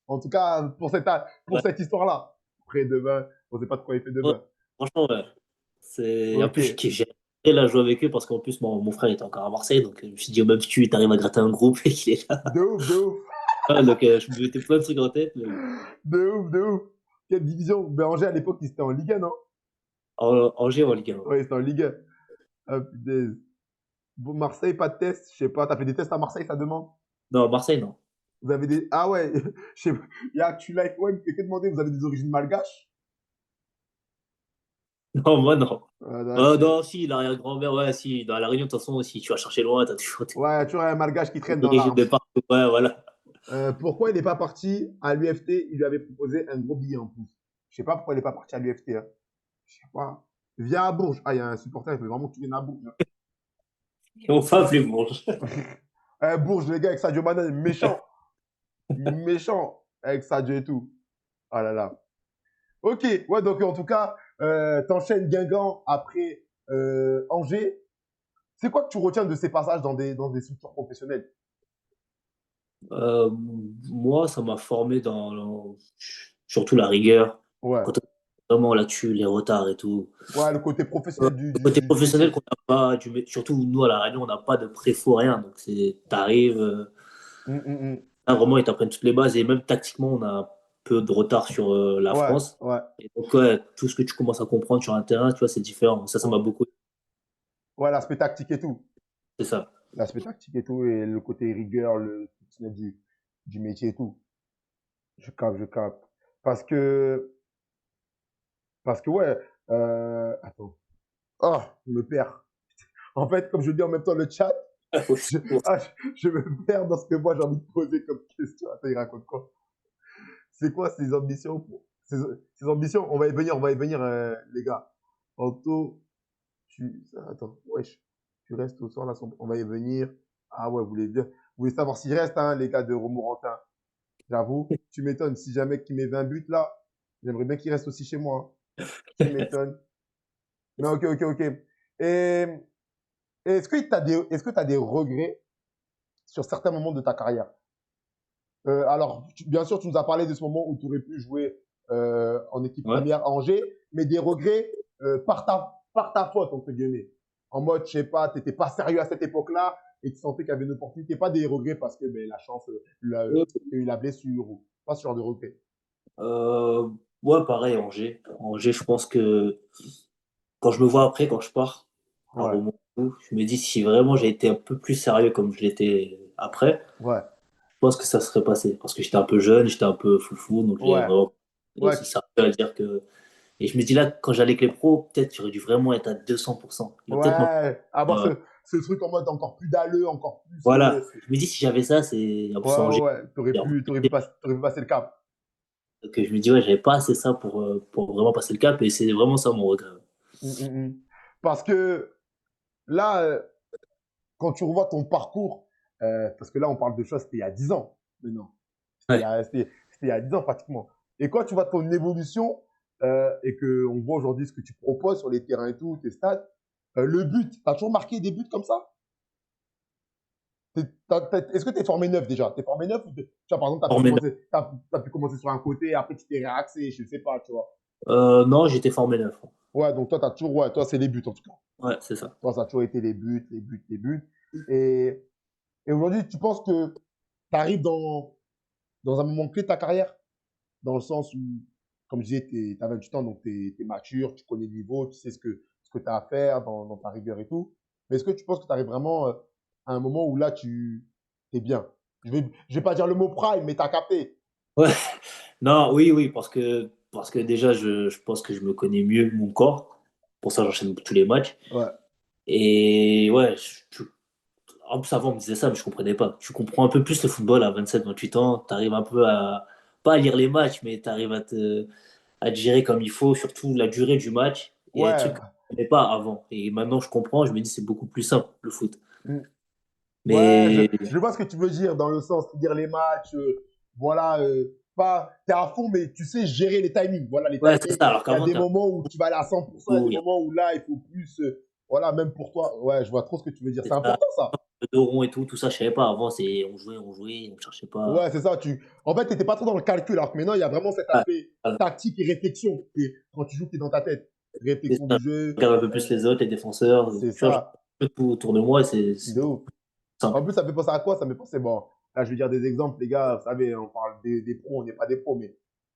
en tout cas, pour ouais, cette histoire-là. Après, demain, on ne sait pas de quoi il fait ouais. demain. Franchement, ouais. En Ok. plus, j'ai adoré la jouer avec eux parce qu'en plus, mon frère était encore à Marseille. Donc, je me suis dit, même si tu arrives à gratter un groupe et qu'il est là. De ouf, de ouf. Ouais, donc, je me mettais plein de trucs en tête. Mais De ouf, de ouf. Quelle division? Ben, Angers, à l'époque, ils étaient en Ligue 1, non? Angers en Ligue 1. Oui, ils étaient en Ligue 1. Ah, putain. Bon, Marseille, pas de test. Je sais pas. T'as fait des tests à Marseille, ça demande? Non, Marseille, non. Vous avez des. Ah ouais. Je sais pas. Il y a Actu Life Web qui fait que demander. Vous avez des origines malgaches? Non, moi, non. Là, si. Non, si, l'arrière-grand-mère, ouais, si. Dans la Réunion, de toute façon, si tu vas chercher loin, t'as toujours Ouais, tu vois, un malgache qui des traîne dans origines l'arbre. de partout. Ouais, voilà. Pourquoi il n'est pas parti à l'UFT? Il lui avait proposé un gros billet en plus. Je sais pas pourquoi il n'est pas parti à l'UFT. Hein. Je sais pas. Viens à Bourges. Ah, il y a un supporter, il veut vraiment que tu viennes à Bourges. Et on va plus bon. Bourges, les gars, avec Sadio Mané, méchant. Méchant. Avec Sadio et tout. Ah là là. Ok, ouais, donc en tout cas, t'enchaînes Guingamp après Angers. C'est quoi que tu retiens de ces passages dans des structures professionnelles? Euh, Moi, ça m'a formé surtout la rigueur. Ouais. Quand on est vraiment là-dessus, les retards et tout. Ouais, le côté professionnel Le côté du professionnel métier. qu'on n'a pas, surtout nous à la Réunion, on n'a pas de préfaux, rien. Donc, t'arrives, Mm. là, vraiment, ils t'apprennent toutes les bases et même tactiquement, on a un peu de retard sur la Ouais, France. ouais. Et donc, ouais, tout ce que tu commences à comprendre sur un terrain, tu vois, c'est différent. Ça m'a beaucoup. Ouais, l'aspect tactique et tout. C'est ça. L'aspect tactique et tout, et le côté rigueur, le professionnel du métier et tout. Je capte, je capte. Parce que, parce que ouais, attends. Ah, je me perds. En fait, comme je dis en même temps le chat, je, ah, je me perds dans ce que moi j'ai envie de poser comme question. Attends, il raconte quoi? C'est quoi ces ambitions ces ambitions, on va y venir, les gars. Anto, attends, wesh, tu restes au soir là, on va y venir. Ah ouais, vous voulez savoir s'il reste, hein, les gars de Romorantin. J'avoue, tu m'étonnes. Si j'ai un mec qui met 20 buts là, j'aimerais bien qu'il reste aussi chez moi. Hein. Tu m'étonnes. Mais ok, ok, ok. Et, est-ce que tu as des regrets sur certains moments de ta carrière? Alors, bien sûr, tu nous as parlé de ce moment où tu aurais pu jouer en équipe Ouais. première à Angers, mais des regrets par ta faute, entre guillemets. En mode, je sais pas, tu n'étais pas sérieux à cette époque-là, et tu sentais qu'il y avait une opportunité, pas des regrets parce que ben, la chance, t'as eu la blessure, ou pas ce genre de regrets. Euh, ouais, pareil, Angers. Angers, je pense que quand je me vois après, quand je pars à Ouais, Romont, je me dis si vraiment j'ai été un peu plus sérieux comme je l'étais après, ouais, je pense que ça serait passé. Parce que j'étais un peu jeune, j'étais un peu foufou, donc j'ai ouais, vraiment. Et ouais, c'est ça à dire que. Et je me dis là, quand j'allais avec les pros, peut-être j'aurais dû vraiment être à 200%. Il va peut-être manquer. ouais, avoir euh, ce truc en mode encore plus d'alleux, encore plus. voilà. Je me dis si j'avais ça, c'est. En Ouais, plus, Angers. ouais, ouais, t'aurais pu passer le cap. Donc je me dis, ouais, j'avais pas assez ça pour vraiment passer le cap. Et c'est vraiment ça mon regret. Mm, mm, mm. Parce que là, quand tu revois ton parcours, parce que là, on parle de choses, c'était il y a 10 ans. Mais non, Ouais. c'était il y a 10 ans pratiquement. Et quand tu vois ton évolution et qu'on voit aujourd'hui ce que tu proposes sur les terrains et tout, tes stades, le but, tu as toujours marqué des buts comme ça? Est-ce que tu es formé neuf déjà? Tu es formé neuf ou tu vois, par exemple, Formé neuf. t'as pu commencer sur un côté, après tu t'es réaxé, je ne sais pas, tu vois. Non, j'étais formé neuf. Ouais, donc toi, tu as toujours, ouais, toi, c'est les buts en tout cas. Ouais, c'est ça. Toi, ça a toujours été les buts, les buts, les buts. Et, et aujourd'hui, tu penses que tu arrives dans un moment clé de ta carrière, dans le sens où, comme je disais, tu as 28 ans, donc tu es, mature, tu connais le niveau, tu sais ce que tu as à faire dans ta rigueur et tout. Mais est-ce que tu penses que tu arrives vraiment à un moment où là, tu es bien? Je vais pas dire le mot prime, mais tu as capté. Ouais. Non, oui, oui, parce que déjà, je pense que je me connais mieux mon corps. Pour ça, j'enchaîne tous les matchs. Ouais, Et ouais, en plus, avant, on me disait ça, mais je comprenais pas. Tu comprends un peu plus le football à 27, 28 ans. Tu arrives un peu à, pas à lire les matchs, mais tu arrives à te gérer comme il faut, surtout la durée du match. Et des trucs que ouais. je ne comprenais pas avant. Et maintenant, je comprends, je me dis, c'est beaucoup plus simple, le foot. Mm. Ouais, Mais je vois ce que tu veux dire dans le sens de dire les matchs, voilà, pas, t'es à fond, mais tu sais gérer les timings. Voilà, les ouais, c'est timings. ça. Alors Il y a qu'avant, des tu as moments où tu vas aller à 100%, il y a des moments où là, il faut plus, voilà, même pour toi. Ouais, je vois trop ce que tu veux dire. C'est ça, important, ça. le dos rond et tout ça, je savais pas. Avant, on jouait, on cherchait pas. Ouais, c'est ça. En fait, t'étais pas trop dans le calcul, alors que maintenant, il y a vraiment cet Ouais, aspect voilà. tactique et réflexion. Et quand tu joues, t'es dans ta tête. C'est Réflexion ça. du jeu, Je regarde un peu plus les autres, les défenseurs. c'est Tu vois, je ça. regarde tout autour de moi et c'est De ouf. En simple. plus, ça me fait penser à quoi? Ça me fait penser, bon, là, je vais dire des exemples, les gars, vous savez, on parle des pros, on n'est pas des pros, mais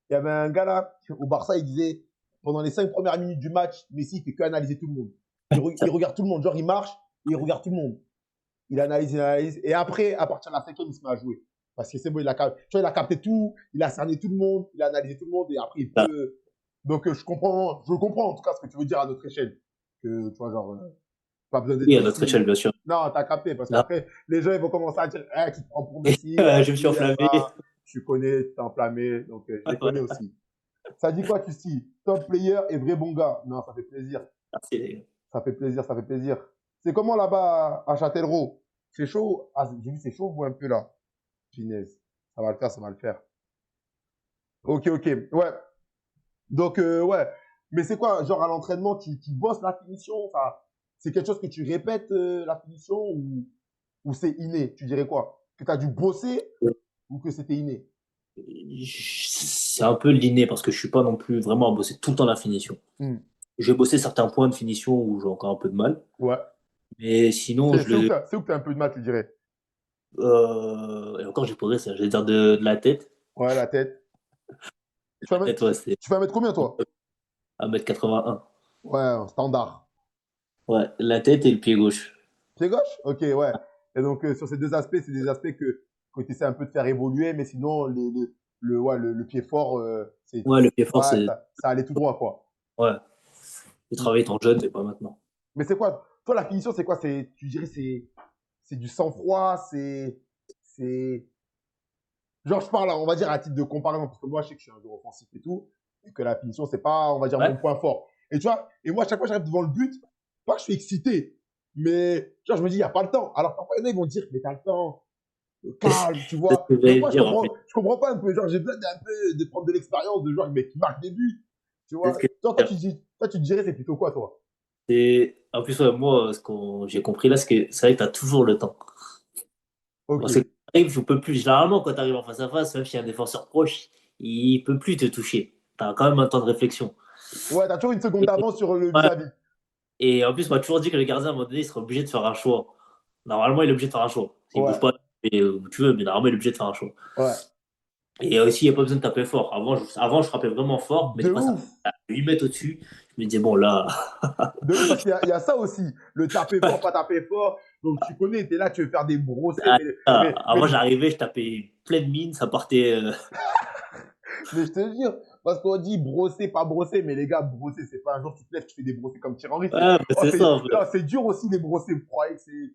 il y avait un gars là, au Barça, il disait, pendant les 5 premières minutes du match, Messi, il fait que analyser tout le monde. Il regarde tout le monde, genre, il marche, et il regarde tout le monde. Il analyse, et après, à partir de la 5e, il se met à jouer. Parce que c'est bon, tu vois, il a capté tout, il a cerné tout le monde, il a analysé tout le monde, et après, il Là. peut. Donc, je comprends en tout cas ce que tu veux dire à notre échelle. Que, tu vois, genre, pas besoin d'être Oui, à notre Messi. échelle, bien sûr. Non, t'as capté, parce Là, qu'après, les gens, ils vont commencer à dire, eh, tu te prends pour Messi, eh, je me suis si, eh, enflammé. ça. Tu connais, tu t'es enflammé, donc je les connais Voilà. aussi. Ça dit quoi, tu dis? Top player et vrai bon gars. Non, ça fait plaisir. Merci, les gars. Ça fait plaisir, ça fait plaisir. C'est comment là-bas à Châtellerault? C'est chaud? Ah, j'ai vu, c'est chaud, vous, un peu là. Finesse. Ça va le faire, ça va le faire. Ok, ok. Ouais. Donc, ouais. Mais c'est quoi, genre à l'entraînement, tu bosses la finition? C'est quelque chose que tu répètes, la finition, ou c'est inné? Tu dirais quoi? Que tu as dû bosser ou que c'était inné? C'est un peu l'inné parce que je suis pas non plus vraiment à bosser tout le temps la finition. Hmm. J'ai bossé certains points de finition où j'ai encore un peu de mal. Ouais. Mais sinon, C'est où que tu as un peu de mal, tu dirais? et encore, j'ai progressé. Je vais dire de la tête. Ouais, la tête. Tu fais un La mètre, tête, ouais, c'est tu fais un mètre combien, toi? 1m81. Ouais, standard. Ouais, la tête et le pied gauche. Pied gauche? Ok, ouais. Et donc, sur ces deux aspects, c'est des aspects que tu essaies un peu de faire évoluer, mais sinon, ouais, le pied fort, Ouais, le pied fort, ouais, c'est. ça allait tout droit, quoi. Ouais, j'ai Hmm. travaillé étant jeune, mais pas maintenant. Mais c'est quoi? Toi, la finition, c'est quoi? Tu dirais, c'est du sang-froid, c'est, genre, je parle, on va dire, à titre de comparaison, parce que moi, je sais que je suis un joueur offensif et tout, et que la finition, c'est pas, on va dire, mon Ouais, point fort. Et tu vois, et moi, à chaque fois que j'arrive devant le but, pas que je suis excité, mais genre, je me dis, il n'y a pas le temps. Alors, parfois, il y en a, ils vont dire, mais t'as le temps, calme, tu c'est ce vois. que Des j'allais fois, dire en fait. je comprends pas un peu, genre, j'ai besoin d'un peu de prendre de l'expérience de genre, mais qui marque des buts, tu C'est ce vois. que Toi, j'allais dire. toi, tu dirais, c'est plutôt quoi, toi? En plus, ouais, moi, j'ai compris là, c'est vrai que tu as toujours le temps. Ok. Parce que quand t'arrives, tu peux plus. Généralement, quand tu arrives en face à face, même s'il y a un défenseur proche, il peut plus te toucher. Tu as quand même un temps de réflexion. Ouais, t'as toujours une seconde Et, d'avance sur le ouais, vis-à-vis. et en plus, on m'a toujours dit que le gardien, à un moment donné, il serait obligé de faire un choix. Normalement, il est obligé de faire un choix. S'il bouge Ouais, pas, et, où tu veux, mais normalement, il est obligé de faire un choix. ouais. Et aussi, il n'y a pas besoin de taper fort. Avant, je frappais vraiment fort, mais De des fois, ça ouf. à 8 mètres au-dessus. Je me disais, bon, là, De ouf, parce qu'il y a ça aussi. Le taper fort, pas taper fort. Donc, tu connais, t'es là, tu veux faire des brossés, avant, j'arrivais, je tapais pleine mine, ça partait. mais je te jure, parce qu'on dit brosser, pas brosser, mais les gars, brosser, c'est pas un jour tu te lèves, tu fais des brossés comme Thierry Henry. Ouais, bah, c'est ça, en Non, fait. c'est dur aussi les brosser. Vous croyez que c'est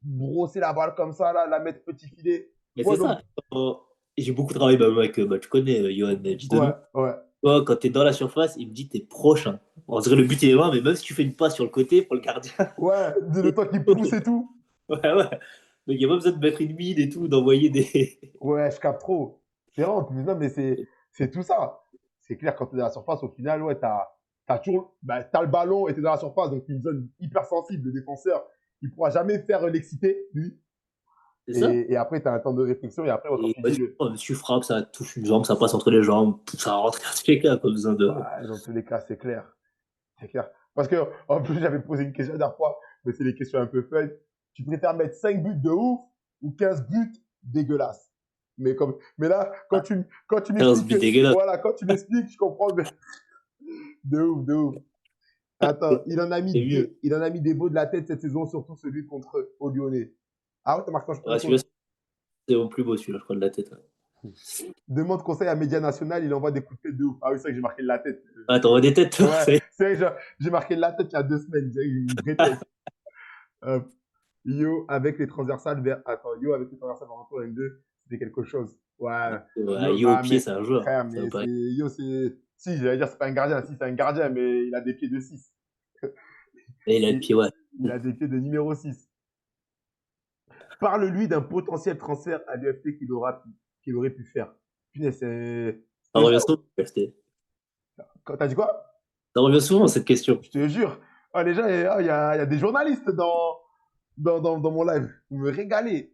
brosser la balle comme ça, là, la mettre petit filet. Mais Ouais, c'est donc, ça. J'ai beaucoup travaillé bah, avec, bah, tu connais Johan ouais, Gidonou. ouais, Toi, quand tu es dans la surface, il me dit, t'es proche, hein. On dirait le but il est loin, mais même si tu fais une passe sur le côté pour le gardien, ouais, le c'est temps qui pousse proche. et tout. Ouais, ouais. Donc, il n'y a pas besoin de mettre une mine et tout, d'envoyer des. Ouais, je capte trop. C'est vrai, en plus, non, mais c'est tout ça. C'est clair, quand tu es dans la surface, au final, ouais, t'as toujours, bah, t'as le ballon et tu es dans la surface, donc une zone hyper sensible. Le défenseur, il pourra jamais faire l'exciter, lui. C'est ça. Et après, tu as un temps de réflexion, et après, ouais, comme Et tu bah, dis, tu frappes, ça touche une jambe, ça passe entre les jambes, ça rentre dans tous les cas, pas besoin de. bah, dans tous les cas, c'est clair. C'est clair. Parce que, en plus, j'avais posé une question la dernière fois, mais c'est des questions un peu fun. Tu préfères mettre 5 buts de ouf ou 15 buts dégueulasses? Mais là, quand tu 15 m'expliques buts dégueulasses. voilà, quand tu m'expliques, je comprends, mais de ouf, de ouf. Attends, C'est mieux. il en a mis des beaux de la tête cette saison, surtout celui contre au Lyonnais. Ah ouais, t'as marqué en championnat Ouais, celui-là, c'est mon plus beau, celui-là, je crois, de la tête. Ouais. Demande conseil à Média National, il envoie des coups de tête de ouf. Ah oui, c'est vrai que j'ai marqué de la tête. Ah, t'envoies des têtes, toi. Ouais, c'est vrai que j'ai marqué de la tête il y a 2 semaines. J'ai une vraie tête. Euh, Yo avec les transversales vers. Attends, Yo avec les transversales vers retour N2, c'était quelque chose. Ouais, Ouais, Yo, Yo au ah, pied, mais c'est un joueur. frère, Ça va mais pas. c'est. Yo, c'est. Si, j'allais dire, c'est pas un gardien. Si, c'est un gardien, mais il a des pieds de 6. Et il a le Il, pied, ouais. il a des pieds de numéro 6. Parle-lui d'un potentiel transfert à l'UFT qu'il aurait pu faire. Punaise, Ça c'est revient ça. souvent, UFT. T'as dit quoi? Ça revient souvent, cette question. Je te jure. Ah, déjà, il y a des journalistes dans mon live. Vous me régalez.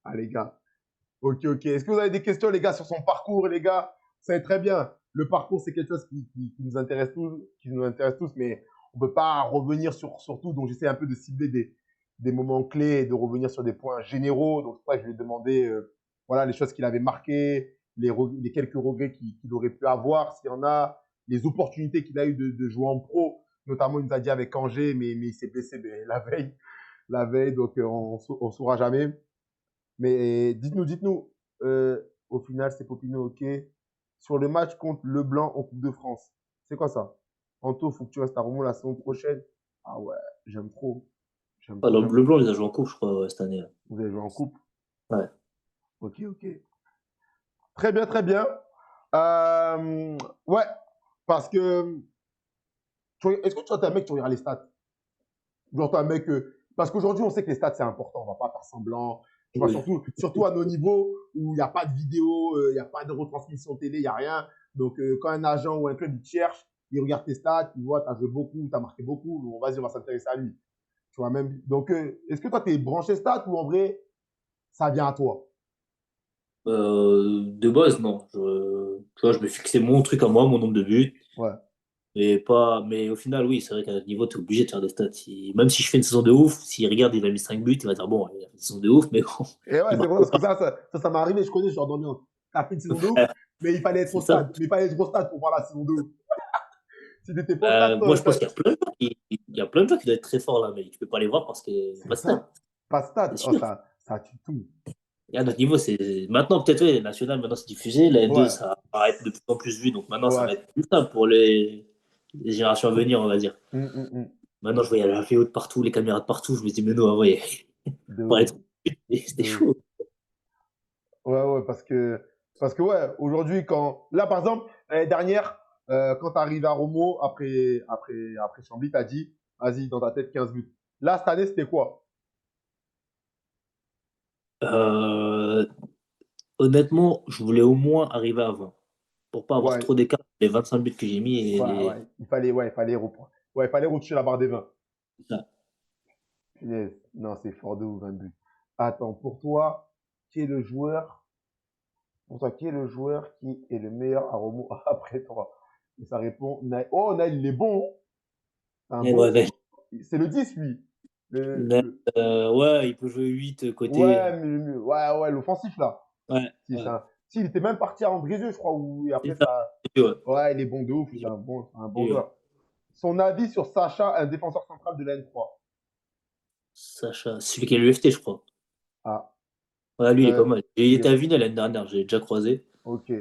Ah, les gars. Ok, ok. Est-ce que vous avez des questions, les gars, sur son parcours, les gars? Ça va être très bien. Le parcours, c'est quelque chose qui nous intéresse tous, mais on peut pas revenir sur tout. Donc, j'essaie un peu de cibler des moments clés et de revenir sur des points généraux. Donc, c'est pour ça que je lui ai demandé, voilà, les choses qu'il avait marquées, les quelques regrets qu'il aurait pu avoir, s'il y en a, les opportunités qu'il a eu de jouer en pro. Notamment, il nous a dit avec Angers, mais il s'est blessé la veille, donc on saura jamais. Mais dites-nous, au final, c'est Popino, ok. Sur le match contre Leblanc en Coupe de France, c'est quoi ça? Anto, faut que tu restes à Romont la saison prochaine. Ah ouais, j'aime trop. J'aime Ah, trop, le j'aime. Blanc, il les a joués en coupe, je crois, cette année. Vous avez joué en coupe? Ouais. Ok, ok. Très bien, très bien. Euh, ouais, parce que. Est-ce que tu es un mec qui regarde les stats? Genre, t'es un mec. Parce qu'aujourd'hui, on sait que les stats, c'est important. On va pas faire semblant. Tu vois, Oui. surtout à nos niveaux où il n'y a pas de vidéo, il n'y a pas de retransmission télé, il n'y a rien. Donc, quand un agent ou un club il te cherche, il regarde tes stats, il voit, tu as joué beaucoup, tu as marqué beaucoup. Bon, vas-y, on va s'intéresser à lui. Tu vois, même. Donc, est-ce que toi, tu es branché stats ou en vrai, ça vient à toi? De base, non. Tu vois, je me fixais mon truc à moi, mon nombre de buts. Ouais. Mais au final, oui, c'est vrai qu'à notre niveau, tu es obligé de faire des stats. Même si je fais une saison de ouf, s'il regarde, il a mis 5 buts, il va dire, bon, il a fait une saison de ouf, mais bon, Et ouais, il c'est marque vrai, parce que pas. ça m'est arrivé, je connais ce genre d'ambiance. Tu as fait une saison de ouf, mais il fallait être au C'est ça. stade. Mais il fallait être au stade pour voir la saison de ouf. Si tu n'étais pas au stade, Moi, je pense qu'il y a plein de gens il y a plein de gens qui doivent être très forts là, mais tu peux pas les voir parce qu'il n'y a c'est pas de stade. ça. Pas de C'est stade. Oh, sûr. ça tue tout. Et à notre niveau, c'est maintenant peut-être ouais, national, maintenant c'est diffusé. La N2, Ouais, ça va être de plus en plus vu, donc maintenant ça ouais. va être plus simple pour les générations à venir, on va dire. Mm. Maintenant, je voyais la VO de partout, les caméras de partout. Je me dis, mais non, ouais, De pour ouf, être de c'était ouf. chaud. Ouais, ouais, parce que ouais, aujourd'hui, là, par exemple, l'année dernière, quand tu arrives à Romo, après Chambly, tu as dit, vas-y, dans ta tête, 15 buts. Là, cette année, c'était quoi? Euh, Honnêtement, je voulais au moins arriver à 20 pour pas avoir Ouais, trop d'écart. Les 25 buts que j'ai mis et ouais, ouais. Il fallait retoucher la barre des 20. ça. Punaise. Non, c'est fort de ouf, 20 buts. Attends, qui est le joueur, pour toi, qui est le joueur qui est le meilleur à Romo après toi? Et ça répond, Oh, Naïl, il est bon. C'est un Et ouais, bon. ouais. C'est le 10 lui. Mais, le- ouais, il peut jouer 8 côté. Ouais, ouais, l'offensif là. Ouais, Si, ouais. si, il était même parti à Andrézieux, je crois, et C'est après ça. ça. Ouais. Ouais, il est bon de ouf, c'est un bon joueur. Son avis sur Sacha, un défenseur central de la N3. Sacha, celui qui est l'UFT, je crois. Ah, Ouais, lui, il est pas euh, mal. Il il est, était à Vinel l'année dernière, j'ai déjà croisé. ok.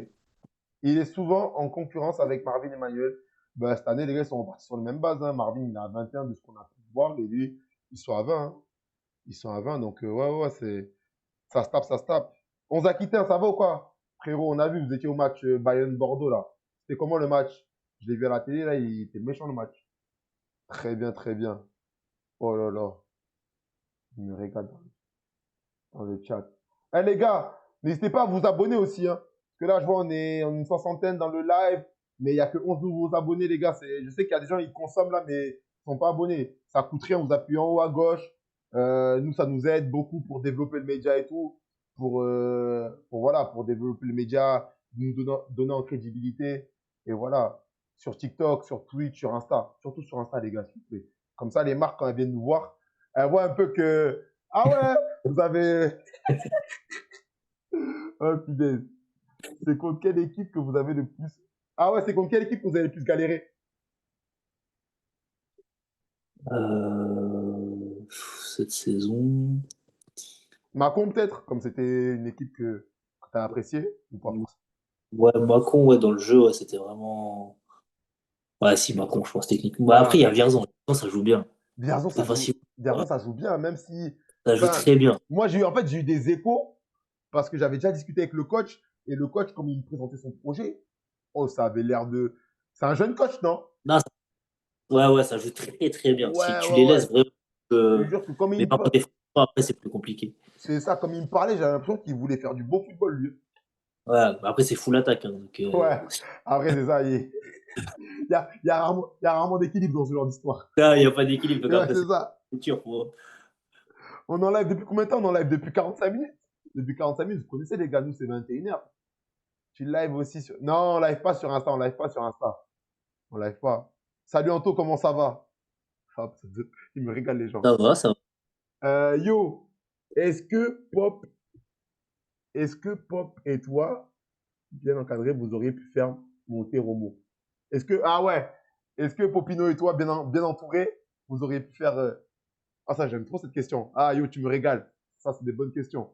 Il est souvent en concurrence avec Marvin Emmanuel. Bah, cette année, les gars, ils sont repartis sur la même base, hein. Marvin, il a 21 de ce qu'on a pu voir, et lui, ils sont à 20, hein. Ils sont à 20, donc ouais, ça se tape, ça se tape. On s'est quitté, ça va ou quoi? Frérot, on a vu, vous étiez au match Bayern-Bordeaux, là. C'était comment le match? Je l'ai vu à la télé, là, il était méchant le match. Très bien, très bien. Oh là là, il me régale dans le chat. Eh les gars, n'hésitez pas à vous abonner aussi, hein. Parce que là, je vois, on est une soixantaine dans le live, mais il n'y a que 11 nouveaux abonnés, les gars. Je sais qu'il y a des gens, ils consomment là, mais ils sont pas abonnés. Ça coûte rien, vous appuyez en haut à gauche. Nous, ça nous aide beaucoup pour développer le média et tout. Voilà, pour développer le média, nous donner en crédibilité. Et voilà, sur TikTok, sur Twitch, sur Insta. Surtout sur Insta, les gars, s'il vous plaît. Comme ça, les marques, quand elles viennent nous voir, elles voient un peu que, ah ouais, vous avez, oh, punaise. C'est contre quelle équipe que vous avez le plus. Ah ouais, c'est contre quelle équipe que vous avez le plus galéré? Cette saison. Macon, peut-être, comme c'était une équipe que tu as appréciée, ou pas forcément. Ouais, Macon, ouais, dans le jeu, ouais, c'était vraiment. Ouais, si, Macon, je pense, techniquement. Bah, après, il y Ah, a Vierzon. Vierzon, ça joue bien. Vierzon, C'est facile. Ouais, Ça joue bien, même si. ça joue Enfin, très bien. moi, en fait, j'ai eu des échos parce que j'avais déjà discuté avec le coach. Et le coach, comme il me présentait son projet, oh, ça avait l'air de. C'est un jeune coach, non? Non, ouais, ouais, ça joue très, très bien. Si Ouais, tu ouais, les ouais. laisses vraiment. Je te jure que comme Mais il par me. contre, défensivement, après, c'est plus compliqué. C'est ça, comme il me parlait, j'avais l'impression qu'il voulait faire du beau football, lui. Ouais, bah après, c'est full attaque, hein, donc, Ouais. Après, c'est ça. Il y a rarement d'équilibre dans ce genre d'histoire. là, il n'y a pas d'équilibre. Donc, Ouais, après, c'est c'est ça. dur pour. On en live depuis combien de temps? On en live depuis 45 minutes. Depuis 45 minutes, vous connaissez les gars, nous c'est 21h. Tu live aussi sur. Non, on live pas sur Insta, on live pas sur Insta. On live pas. Salut Anto, comment ça va? Ah, il me régale les gens. Ça va, ça va. Yo, est-ce que Pop, est-ce que Pop et toi, bien encadré, vous auriez pu faire monter Romo? Ah ouais, est-ce que Popino et toi, bien entourés, vous auriez pu faire. Ah, ça, j'aime trop cette question. Ah, yo, tu me régales. Ça, c'est des bonnes questions.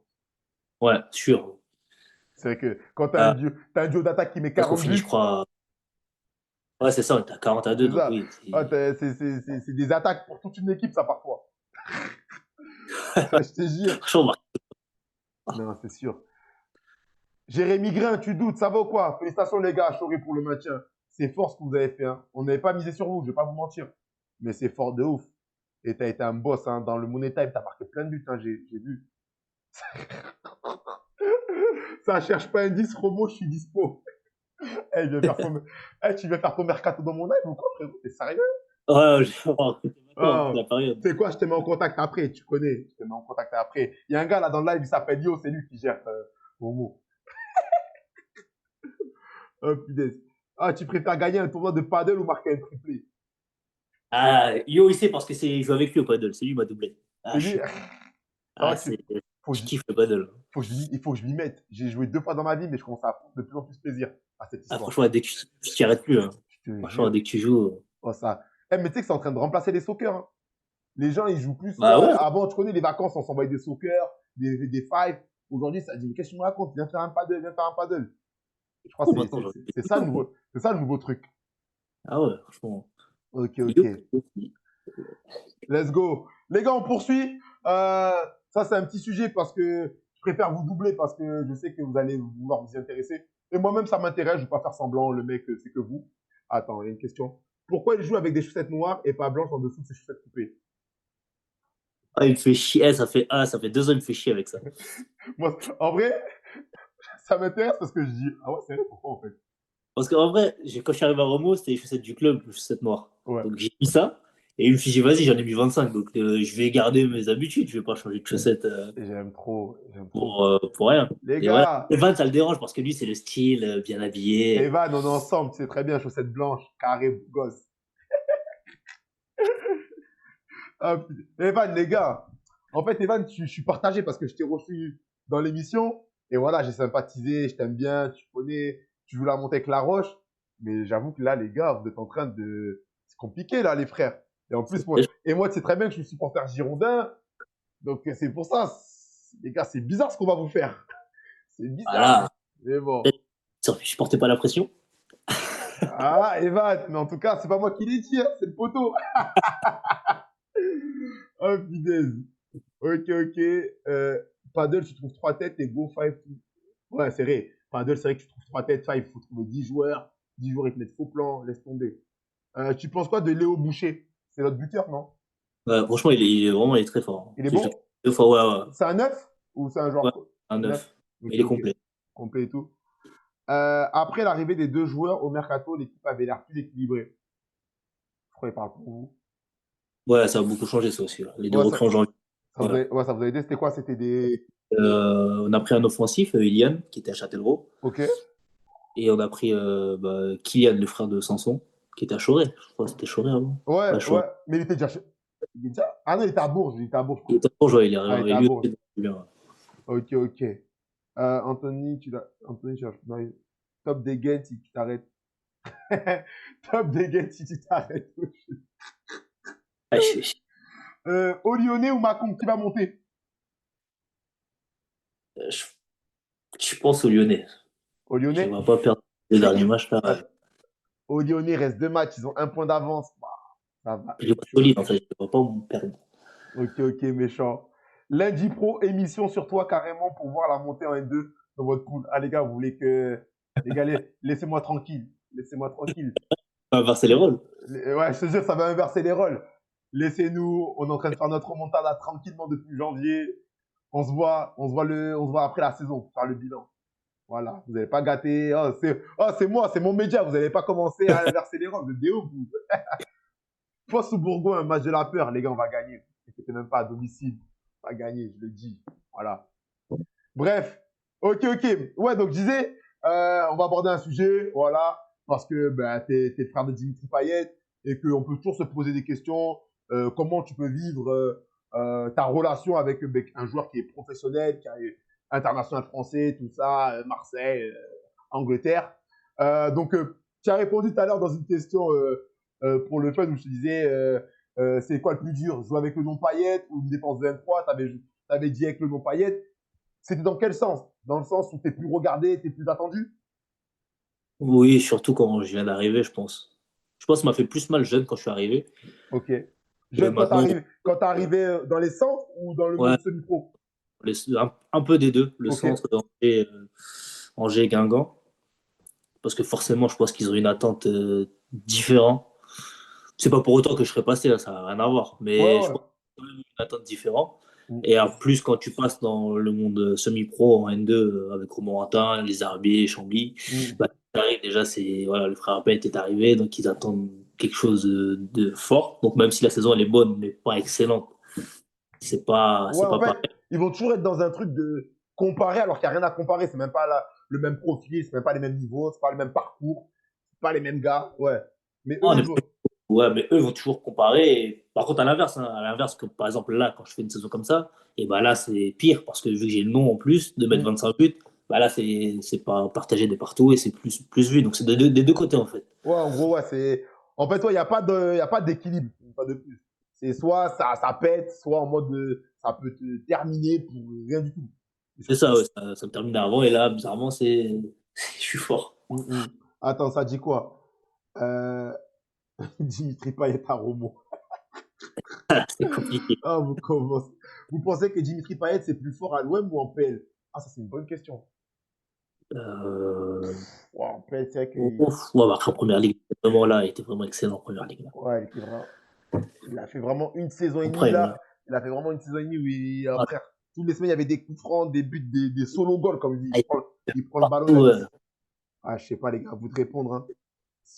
Ouais, sûr. C'est vrai que quand Ah, t'as un duo d'attaque qui met parce qu'on 40 finit, je buts, crois. Ouais, c'est ça, on est à 40-2, c'est donc ça. oui. Ah, c'est des attaques pour toute une équipe, ça, parfois. Je te jure. Franchement, Non, c'est sûr. Jérémy Grain, tu doutes, ça va ou quoi? Félicitations, les gars, Choré pour le maintien. C'est fort ce que vous avez fait, hein. On n'avait pas misé sur vous, je vais pas vous mentir. Mais c'est fort de ouf. Et t'as été un boss, hein. Dans le Money Time, t'as marqué plein de buts, hein. J'ai vu. Ça cherche pas un 10, Romo, je suis marqué. Hey, tu veux faire ton mercato dans mon live ou quoi, frérot? T'es sérieux? ouais, je vais voir maintenant, Oh, la période. tu sais quoi, je te mets en contact après, tu connais. Je te mets en contact après. Il y a un gars là dans le live, il s'appelle Yo, c'est lui qui gère Momo. Oh, punaise. Ah, tu préfères gagner un tournoi de paddle ou marquer un triplé? Ah, Yo, il sait parce que je joue avec lui au paddle. C'est lui qui m'a doublé. C'est Ah, lui. Ah, ah, faut que je kiffe le paddle. il faut que je m'y mette. J'ai joué 2 fois dans ma vie, mais je commence à prendre de plus en plus plaisir à cette Ah, histoire. franchement, dès que tu t'y arrêtes plus, hein. Je te Franchement, jure. dès que tu joues. Oh, ça. Eh, mais tu sais que c'est en train de remplacer les soccer, hein. Les gens, ils jouent plus. Bah ouais, Avant, tu connais les vacances, on s'envoyait des soccer, des fives. Aujourd'hui, ça dit, mais qu'est-ce que tu me racontes? Viens faire un paddle, viens faire un paddle. Je crois que maintenant, j'en fais c'est tout le ça le temps. nouveau, c'est ça le nouveau truc. Ah ouais, franchement. Ok, Yo, ok. Let's go. Les gars, on poursuit. Ça, c'est un petit sujet parce que je préfère vous doubler parce que je sais que vous allez vouloir vous y intéresser. Et moi-même, ça m'intéresse. Je ne vais pas faire semblant. Le mec, c'est que vous. Attends, il y a une question. Pourquoi il joue avec des chaussettes noires et pas blanches en dessous de ses chaussettes coupées? ah, il me fait chier. Ça fait 2 ans, il me fait chier avec ça. Moi, en vrai, ça m'intéresse parce que je dis, ah ouais, c'est vrai, pourquoi en fait? Parce qu'en vrai, quand je suis arrivé à Remo, c'était les chaussettes du club, les chaussettes noires. Ouais. Donc j'ai mis ça. Et il me dit, vas-y, j'en ai mis 25. Donc je vais garder mes habitudes. Je vais pas changer de chaussettes J'aime trop, j'aime trop. pour rien. Les Et voilà. gars, Evan, ça le dérange parce que lui, c'est le style, bien habillé. Evan, on est ensemble, tu sais très bien, chaussettes blanches, carré, gosse. Ah, putain. Evan, les gars, en fait, Evan, je suis partagé parce que je t'ai reçu dans l'émission et voilà, j'ai sympathisé, je t'aime bien, tu connais, tu veux la monter avec La Roche. Mais j'avoue que là, les gars, vous êtes en train de. C'est compliqué, là, les frères. Et en plus, moi, tu sais très bien que je suis supporter girondin. Donc, c'est pour ça, les gars, c'est bizarre ce qu'on va vous faire. C'est bizarre. Voilà. Mais bon. Je supportais pas la pression. Ah, Evan, mais en tout cas, c'est pas moi qui l'ai dit, hein, c'est le poteau. Oh, punaise. Ok, ok. Paddle, tu trouves 3 têtes et Go 5. Ouais, c'est vrai. Paddle, c'est vrai que tu trouves 3 têtes. 5, il faut trouver 10 joueurs. 10 joueurs, ils te mettent faux plan. Laisse tomber. Tu penses quoi de Léo Boucher? C'est notre buteur, non? Ouais, franchement, il est très fort, hein. Il est Je l'ai bon? vu 2 fois, ouais, C'est un neuf? Ou c'est un ouais. joueur Ouais, un neuf? 9. Ok, Il est ok. complet. Complet et tout. Après l'arrivée des 2 joueurs au mercato, l'équipe avait l'air plus équilibrée. Je crois qu'il parle pour vous. Ouais, ça a beaucoup changé, ça aussi, là. Les deux Ouais, recrues en janvier. Ouais. ouais, ça vous a aidé. C'était quoi? C'était des. On a pris un offensif, Ilian, qui était à Châtellerault. Ok. Et on a pris Kylian, le frère de Sanson, qui était à Choré. Je crois que c'était Choré avant. Ouais, Ouais, Choré. ouais. Mais il était déjà. Ah non, il était à Bourges. Il était à Bourges, je Il crois. était à Bourges, ouais, il est Ah, il arrivé. était Et à lui Bourges. aussi, bien. Ok, ok. Anthony, Anthony, tu l'as. Non, top des gains si tu t'arrêtes. Top des gains si tu t'arrêtes. Ah, Au Lyonnais ou Macon, qui va monter? je- je pense aux Lyonnais. Au Je ne Lyonnais? vois pas perdre les derniers matchs, là. Attends, au Lyonnais, il reste 2 matchs. Ils ont 1 point d'avance. Bah, ça va Il est être pas chaud. solide, en fait. Je ne vois pas perdre. Ok, ok, méchant. Lundi Pro, émission sur toi carrément pour voir la montée en N2 dans votre poule. Ah, les gars, vous voulez que. Les gars, laissez-moi tranquille. Laissez-moi tranquille. Inverser les rôles. Ouais, je te jure, ça va inverser les rôles. Laissez-nous, on est en train de faire notre remontada tranquillement depuis janvier. On se voit après la saison pour faire le bilan. Voilà, vous n'avez pas gâté. C'est moi, c'est mon média. Vous n'allez pas commencer à inverser les rôles. Vous êtes des ouf, vous. Face au Bourgoin, un match de la peur, les gars, on va gagner. C'était même pas à domicile. On va gagner, je le dis. Voilà. Bref, ok, ok. Ouais, donc je disais, on va aborder un sujet, voilà, parce que ben, t'es le frère de Dimitri Payet et qu'on peut toujours se poser des questions. Comment tu peux vivre ta relation avec un joueur qui est professionnel, qui est international français, tout ça, Marseille, Angleterre. Donc, tu as répondu tout à l'heure dans une question pour le fun où je te disais c'est quoi le plus dur, jouer avec le nom Payet ou une défense de 23? Tu avais dit avec le nom Payet. C'était dans quel sens? Dans le sens où t'es plus regardé, t'es plus attendu? Oui, surtout quand je viens d'arriver, je pense. Je pense que ça m'a fait plus mal jeune quand je suis arrivé. Ok. Et Jeune, maintenant, quand t'es arrivé dans les centres ou dans le ouais, monde semi-pro? un peu des deux, le Ok. centre d'Angers, Angers, Guingamp. Parce que forcément, je pense qu'ils ont une attente différente. C'est pas pour autant que je serais passé, là, ça n'a rien à voir. Ouais, Mais je ouais. pense qu'ils ont une attente différente. Mm, Et en plus, quand tu passes dans le monde semi-pro en N2 avec Romorantin, les Herbiers, Chambly, mm. bah, t'arrives, déjà, c'est voilà, le frère Payet est arrivé, donc ils attendent quelque chose de fort. Donc même si la saison elle est bonne, mais pas excellente, Ouais, c'est en pas fait, pareil. ils vont toujours être dans un truc de comparer alors qu'il n'y a rien à comparer. C'est même pas le même profil, c'est même pas les mêmes niveaux, c'est pas le même parcours, c'est pas les mêmes gars. Ouais. Mais eux, On ils est- vont. Ouais, mais eux vont toujours comparer. Par contre, à l'inverse, hein, à l'inverse, que par exemple là, quand je fais une saison comme ça, et bah là c'est pire parce que vu que j'ai le nom en plus de mettre Mm. 25 buts, bah là c'est pas partagé de partout et c'est plus vu. Donc c'est des deux côtés en fait. Ouais, en gros, ouais, c'est. En fait, il n'y a pas y a pas d'équilibre, pas de plus. C'est soit ça pète, soit en mode ça peut te terminer pour rien du tout. C'est ça, ouais, ça me termine avant et là, bizarrement, je suis fort. Mm. Attends, ça dit quoi? Euh, Dimitri Payet à Romo. C'est compliqué. Ah, vous pensez que Dimitri Payet c'est plus fort à l'OM ou en PL? Ah, ça c'est une bonne question. Euh... Ouais, en PL, c'est vrai que Ouf. Ouais, bah, après en première ligue, vraiment là, il était vraiment excellent en première ligue. Là. ouais, il a fait vraiment une saison et demie Après, là. Il a fait vraiment une saison et demie où ouais, frère, toutes les semaines il y avait des coups francs, des buts, des solo goals comme il dit. il était Il prend le ballon, il partout. a mis. Ah, je sais pas les gars, à vous de répondre. Hein.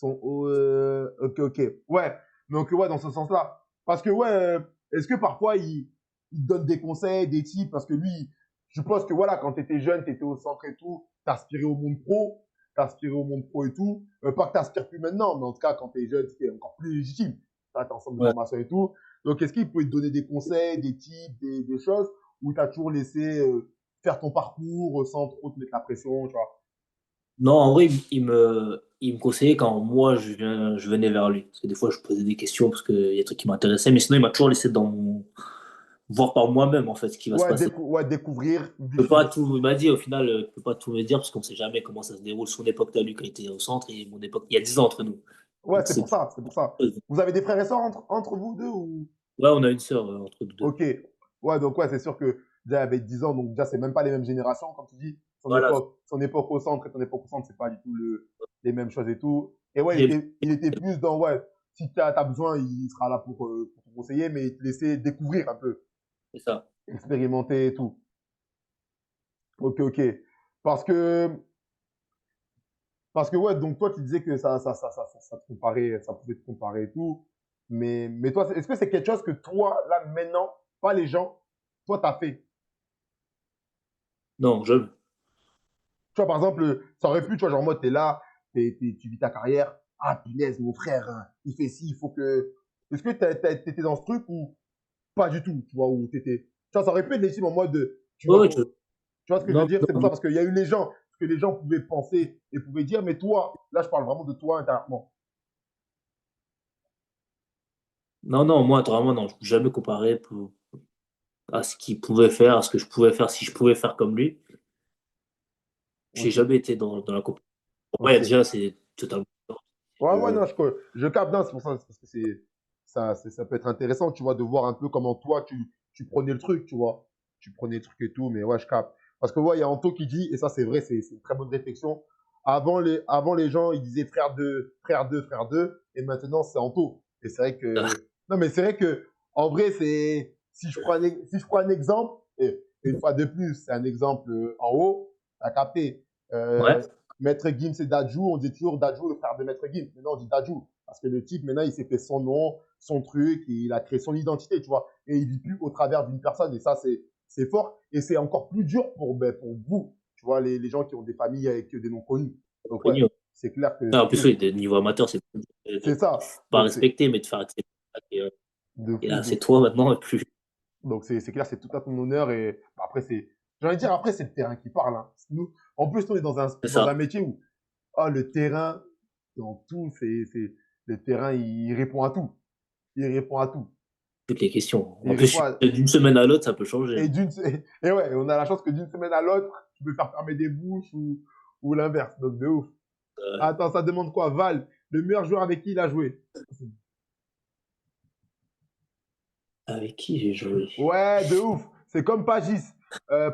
Ok, ok. Ouais, donc ouais, dans ce sens-là. Parce que ouais, est-ce que parfois il donne des conseils, des tips, parce que lui, je pense que voilà, quand t'étais jeune, t'étais au centre et tout, t'aspirais au monde pro, t'aspirais au monde pro et tout. Pas que t'aspires plus maintenant, mais en tout cas, quand t'es jeune, c'était encore plus légitime. T'as en centre de Ouais. formation et tout. Donc, est-ce qu'il pouvait te donner des conseils, des tips, des choses, ou t'as toujours laissé faire ton parcours sans trop te mettre la pression, tu vois? Non, en vrai, il me conseillait quand moi je venais vers lui. Parce que des fois, je posais des questions parce qu'il y a des trucs qui m'intéressaient, mais sinon, il m'a toujours laissé voir par moi-même en fait ce qui va se Ouais, passer. ouais, découvrir, Il m'a dit au final, il peut pas tout me dire parce qu'on sait jamais comment ça se déroule. Son époque à lui quand il était au centre et mon époque, il y a 10 ans entre nous. Ouais, Donc c'est c'est pour ça, c'est pour ça. Vous avez des frères et sœurs entre vous deux ou? ouais, on a une sœur entre nous deux. Ok. Ouais, donc ouais, c'est sûr que déjà, avec 10 ans, donc déjà, c'est même pas les mêmes générations, comme tu dis. Voilà. Son époque au centre et ton époque au centre, c'est pas du tout les mêmes choses et tout. Et ouais, J'ai il était plus dans, ouais, si tu as besoin, il sera là pour te conseiller, mais il te laissait découvrir un peu, c'est ça. expérimenter et tout. Ok, ok. Parce que, parce que ouais, donc toi, tu disais que ça te comparait, ça pouvait te comparer et tout. Mais toi, est-ce que c'est quelque chose que toi, là, maintenant, pas les gens, toi, t'as fait? Non, je Tu vois, par exemple, ça aurait pu, tu vois, genre, moi, t'es là, tu vis ta carrière. Ah, punaise, mon frère, hein, il fait ci, il faut que. Est-ce que t'étais dans ce truc ou pas du tout, tu vois, où t'étais. Tu vois, ça aurait pu être légitime en mode, tu vois, ouais, tu vois ce que je veux non, dire? C'est pour ça, non, parce qu'il y a eu les gens, ce que les gens pouvaient penser et pouvaient dire, mais toi, là, je parle vraiment de toi intérieurement. non, moi, vraiment, non, je ne jamais comparé à ce qu'il pouvait faire, à ce que je pouvais faire si je pouvais faire comme lui. J'ai Ok, jamais été dans la compétition. Ouais, ok. déjà, c'est totalement différent. Ouais, ouais, Euh, non, je capte bien, c'est pour ça, c'est parce que ça peut être intéressant, tu vois, de voir un peu comment toi, tu prenais le truc, tu vois. Tu prenais le truc et tout, mais ouais, je capte. Parce que, ouais, il y a Anto qui dit, et ça, c'est vrai, c'est une très bonne réflexion. Avant les gens, ils disaient frère 2 frère 2 frère 2 et maintenant, c'est Anto. Et c'est vrai que, non, mais c'est vrai que, en vrai, si je prends un exemple, et une fois de plus, c'est un exemple en haut, t'as capté. ouais, Euh, Maître Gims et Dajou, on dit toujours Dajou, le frère de Maître Gims. Maintenant, on dit Dajou. Parce que le type, maintenant, il s'est fait son nom, son truc, il a créé son identité, tu vois. Et il vit plus au travers d'une personne. Et ça, c'est fort. Et c'est encore plus dur pour vous, tu vois, les gens qui ont des familles avec des noms connus. Donc, ouais, connu. Ouais. c'est clair que Non, en c'est plus, plus. oui, de niveau amateur, c'est plus C'est ça. pas Donc, c'est respecter, mais de faire accepter. de Et fou, là, de c'est fou. toi maintenant, et plus. Donc, c'est clair, c'est tout à ton honneur. Et bah, après, j'ai envie de dire, après, c'est le terrain qui parle. Hein. Nous, en plus, nous, on est C'est dans un ça. métier où le terrain, dans tout, le terrain, il répond à tout. Il répond à tout. Toutes les questions. En Il plus, répond à, d'une semaine à l'autre, ça peut changer. et ouais, on a la chance que d'une semaine à l'autre, tu peux faire fermer des bouches ou l'inverse. Donc, de ouf. Euh, Attends, ça demande quoi? Val, le meilleur joueur avec qui il a joué? avec qui j'ai joué? Ouais, de ouf. C'est comme Pagis.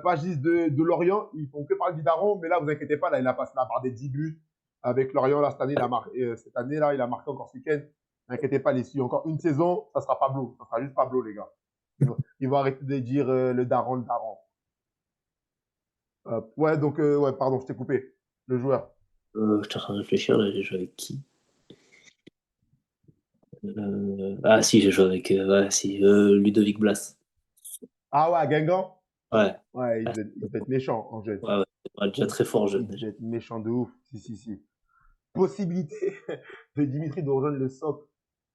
Pagis de Lorient, ils font que parler du daron, mais là, vous inquiétez pas, là, il a passé la barre des 10 buts avec Lorient. Là, cette année, là, il a marqué encore ce week-end. N'inquiétez pas, les suit encore une saison, ça sera Pablo. Ça sera juste Pablo, les gars. Ils vont arrêter de dire le daron, le daron. Ouais, donc, ouais, pardon, je t'ai coupé. Le joueur. Je suis en train de réfléchir, là, j'ai joué avec qui? Ah, si, j'ai joué avec ouais, si, Ludovic Blas. Ah ouais, Guingamp? Ouais, Ouais, ouais, il devait être méchant en jeune. ouais, ouais, déjà très fort jeune Il déjà. devait être méchant de ouf. Si, si, si. Possibilité de Dimitri de rejoindre le socle.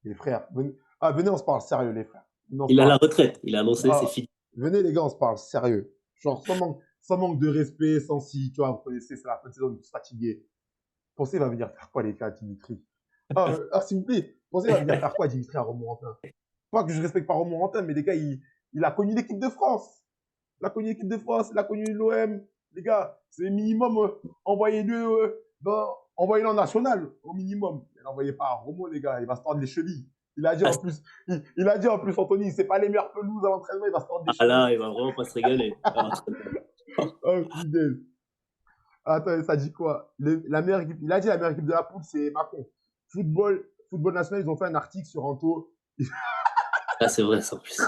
Les frères, venez, on se parle sérieux, les frères. Venez, on se Il a la parle. retraite, il a annoncé, c'est Ah, fini. venez, les gars, on se parle sérieux. Genre, sans manque de respect, sans si, tu vois, vous connaissez, c'est la fin de saison, on est tous fatigués. Pensez, il va venir faire quoi, les gars, Dimitri? S'il vous plaît, pensez, il va venir faire quoi, Dimitri, à Romorantin? Pas que je respecte pas Romorantin, mais les gars, il a connu l'équipe de France. Il a connu l'équipe de France, il a connu l'OM. Les gars, c'est minimum, envoyez-le en national, au minimum. Mais n'envoyez pas à Romo, les gars, il va se tordre les chevilles. Ah, Il a dit en plus, Anthony, c'est pas les meilleures pelouses à l'entraînement, il va se tordre des chevilles. là, il va vraiment pas se régaler. Ah, Oh, punaise. Attends, ça dit quoi? La meilleure équipe, il a dit la meilleure équipe de la poule, c'est Macron. Football national, ils ont fait un article sur Anto. là, c'est vrai, ça en plus.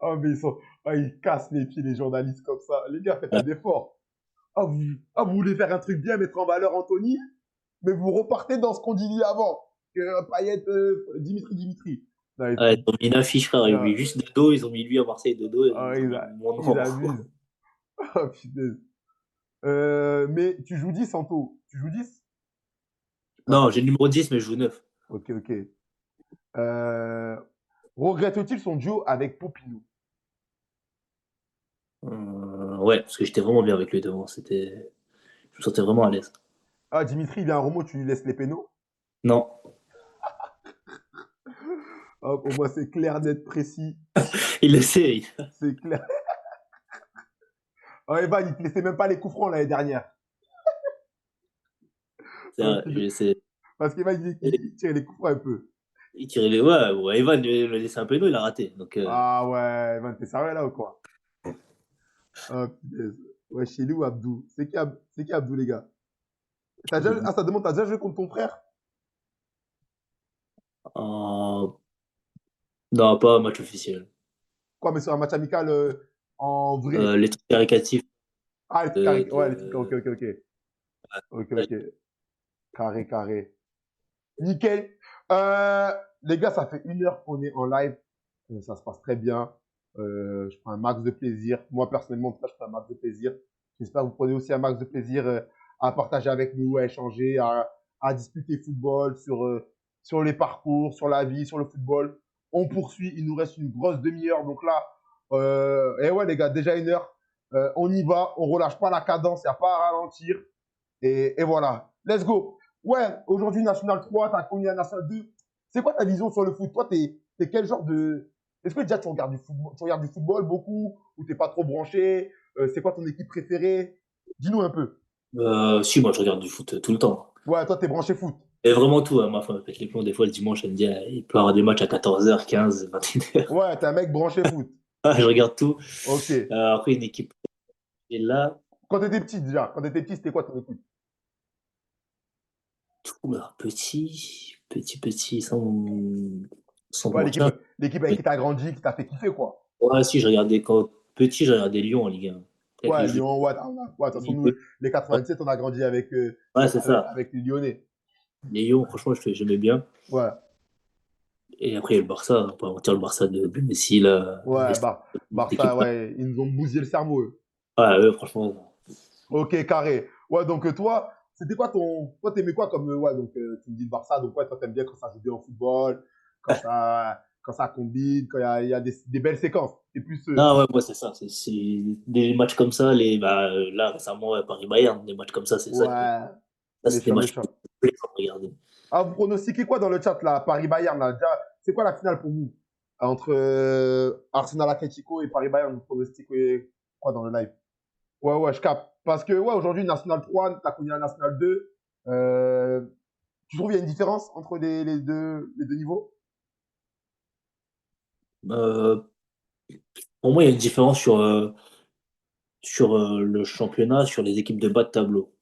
Oh, mais ils cassent les pieds, les journalistes comme ça. Les gars, faites un effort. Vous voulez faire un truc bien, mettre en valeur Anthony, mais vous repartez dans ce qu'on dit avant. Que Payet, Dimitri. Non, Ouais, ils ont mis une affiche, frère, ils ont non, mis juste de dos, ils ont mis lui à Marseille de dos, et ils ont mis mon nom ils avant. abusent. Oh, putain. Mais tu joues 10, Santo. Tu joues 10? Je sais pas Non, si. j'ai le numéro 10, mais je joue 9. Ok, ok. Euh, regrette-t-il son duo avec Popinho? Ouais, parce que j'étais vraiment bien avec lui devant. Je me sentais vraiment à l'aise. Ah, Dimitri, il y a un Romo, tu lui laisses les pénaux. Non, Hop, au moins, c'est clair, net, précis. il le sait. C'est clair. Ah, Evan, il te laissait même pas les coups francs l'année dernière. C'est Ok. vrai, je sais. Parce qu'Evan, il tire les coups francs un peu. Il tirait les. Ouais, ouais, Evan lui a laissé un peu d'eau, il a raté. Donc, Ah ouais, Evan, t'es sérieux là ou quoi? Ah, punaise. Ouais, chez lui ou Abdou? C'est qui Abdou, les gars? Ah, ça demande, t'as déjà joué contre ton frère? euh, non, pas un match officiel. Quoi, mais sur un match amical en vrai? Les trucs caricatifs Ah, les trucs de, carrés. Ouais, les trucs. Ok, de... ok, ok. Ok, ok. Carré, carré. Nickel. Euh, les gars, ça fait 1 heure qu'on est en live. Ça se passe très bien. Je prends un max de plaisir. Moi, personnellement, en tout cas, je prends un max de plaisir. J'espère que vous prenez aussi un max de plaisir à partager avec nous, à échanger, à discuter football sur les parcours, sur la vie, sur le football. On poursuit. Il nous reste une grosse demi-heure. Donc là, et ouais, les gars, déjà 1 heure. On y va. On relâche pas la cadence. Il n'y a pas à ralentir. Et voilà. Let's go. Ouais, aujourd'hui, National 3, t'as connu la National 2. C'est quoi ta vision sur le foot? Toi, t'es quel genre de. Est-ce que déjà tu regardes du football beaucoup ou t'es pas trop branché? C'est quoi ton équipe préférée? Dis-nous un peu. Si, moi, je regarde du foot tout le temps. Ouais, toi, t'es branché foot. Et vraiment tout, hein. Ma femme pète les plombs. Des fois, le dimanche, elle me dit, il peut y avoir des matchs à 14h, 15, 21h. Ouais, t'es un mec branché foot. Je regarde tout. Ok. Après, une équipe est là. Quand t'étais petit, déjà, quand t'étais petit, c'était quoi ton équipe? Oula, petit, sans Ouais, l'équipe, mentir. l'équipe avec qui t'as grandi, qui t'a fait kiffer, quoi. Ouais, si, je regardais quand petit, je regardais Lyon en Ligue 1. Avec Ouais, les joueurs. Lyon, ouais, ouais, de toute façon, nous, les 97, on a grandi avec, Ouais, c'est ça. avec les Lyonnais. Les Lyon, franchement, j'aimais bien. Ouais. Et après, il y a le Barça. On peut mentir, le Barça de Messi, là. Ouais, Cette Barça, équipe-là. ouais, ils nous ont bousillé le cerveau, eux. Ouais, franchement. Ok, carré. Ouais, donc toi, c'était quoi ton. Toi, t'aimais quoi comme. Ouais, donc tu me dis le Barça, donc ouais, toi, t'aimes bien quand ça joue bien au football, quand ça combine, quand il y a des belles séquences. Et plus. Non, ouais, moi, c'est ça. C'est des matchs comme ça. Là, récemment, ouais, Paris-Bayern, des matchs comme ça, c'est ça Ouais, ça, c'est des méchant, matchs qui méchant. me plaisent à regarder. Ah, vous pronostiquez quoi dans le chat, là, Paris-Bayern, là? Déjà, c'est quoi la finale pour vous? Entre Arsenal Atletico et Paris-Bayern, vous pronostiquez quoi dans le live? Ouais, ouais, je capte. Parce que, ouais, aujourd'hui, National 3, t'as connu la National 2. Euh, tu trouves qu'il y a une différence entre les deux niveaux? Euh, pour moi, il y a une différence sur le championnat, sur les équipes de bas de tableau.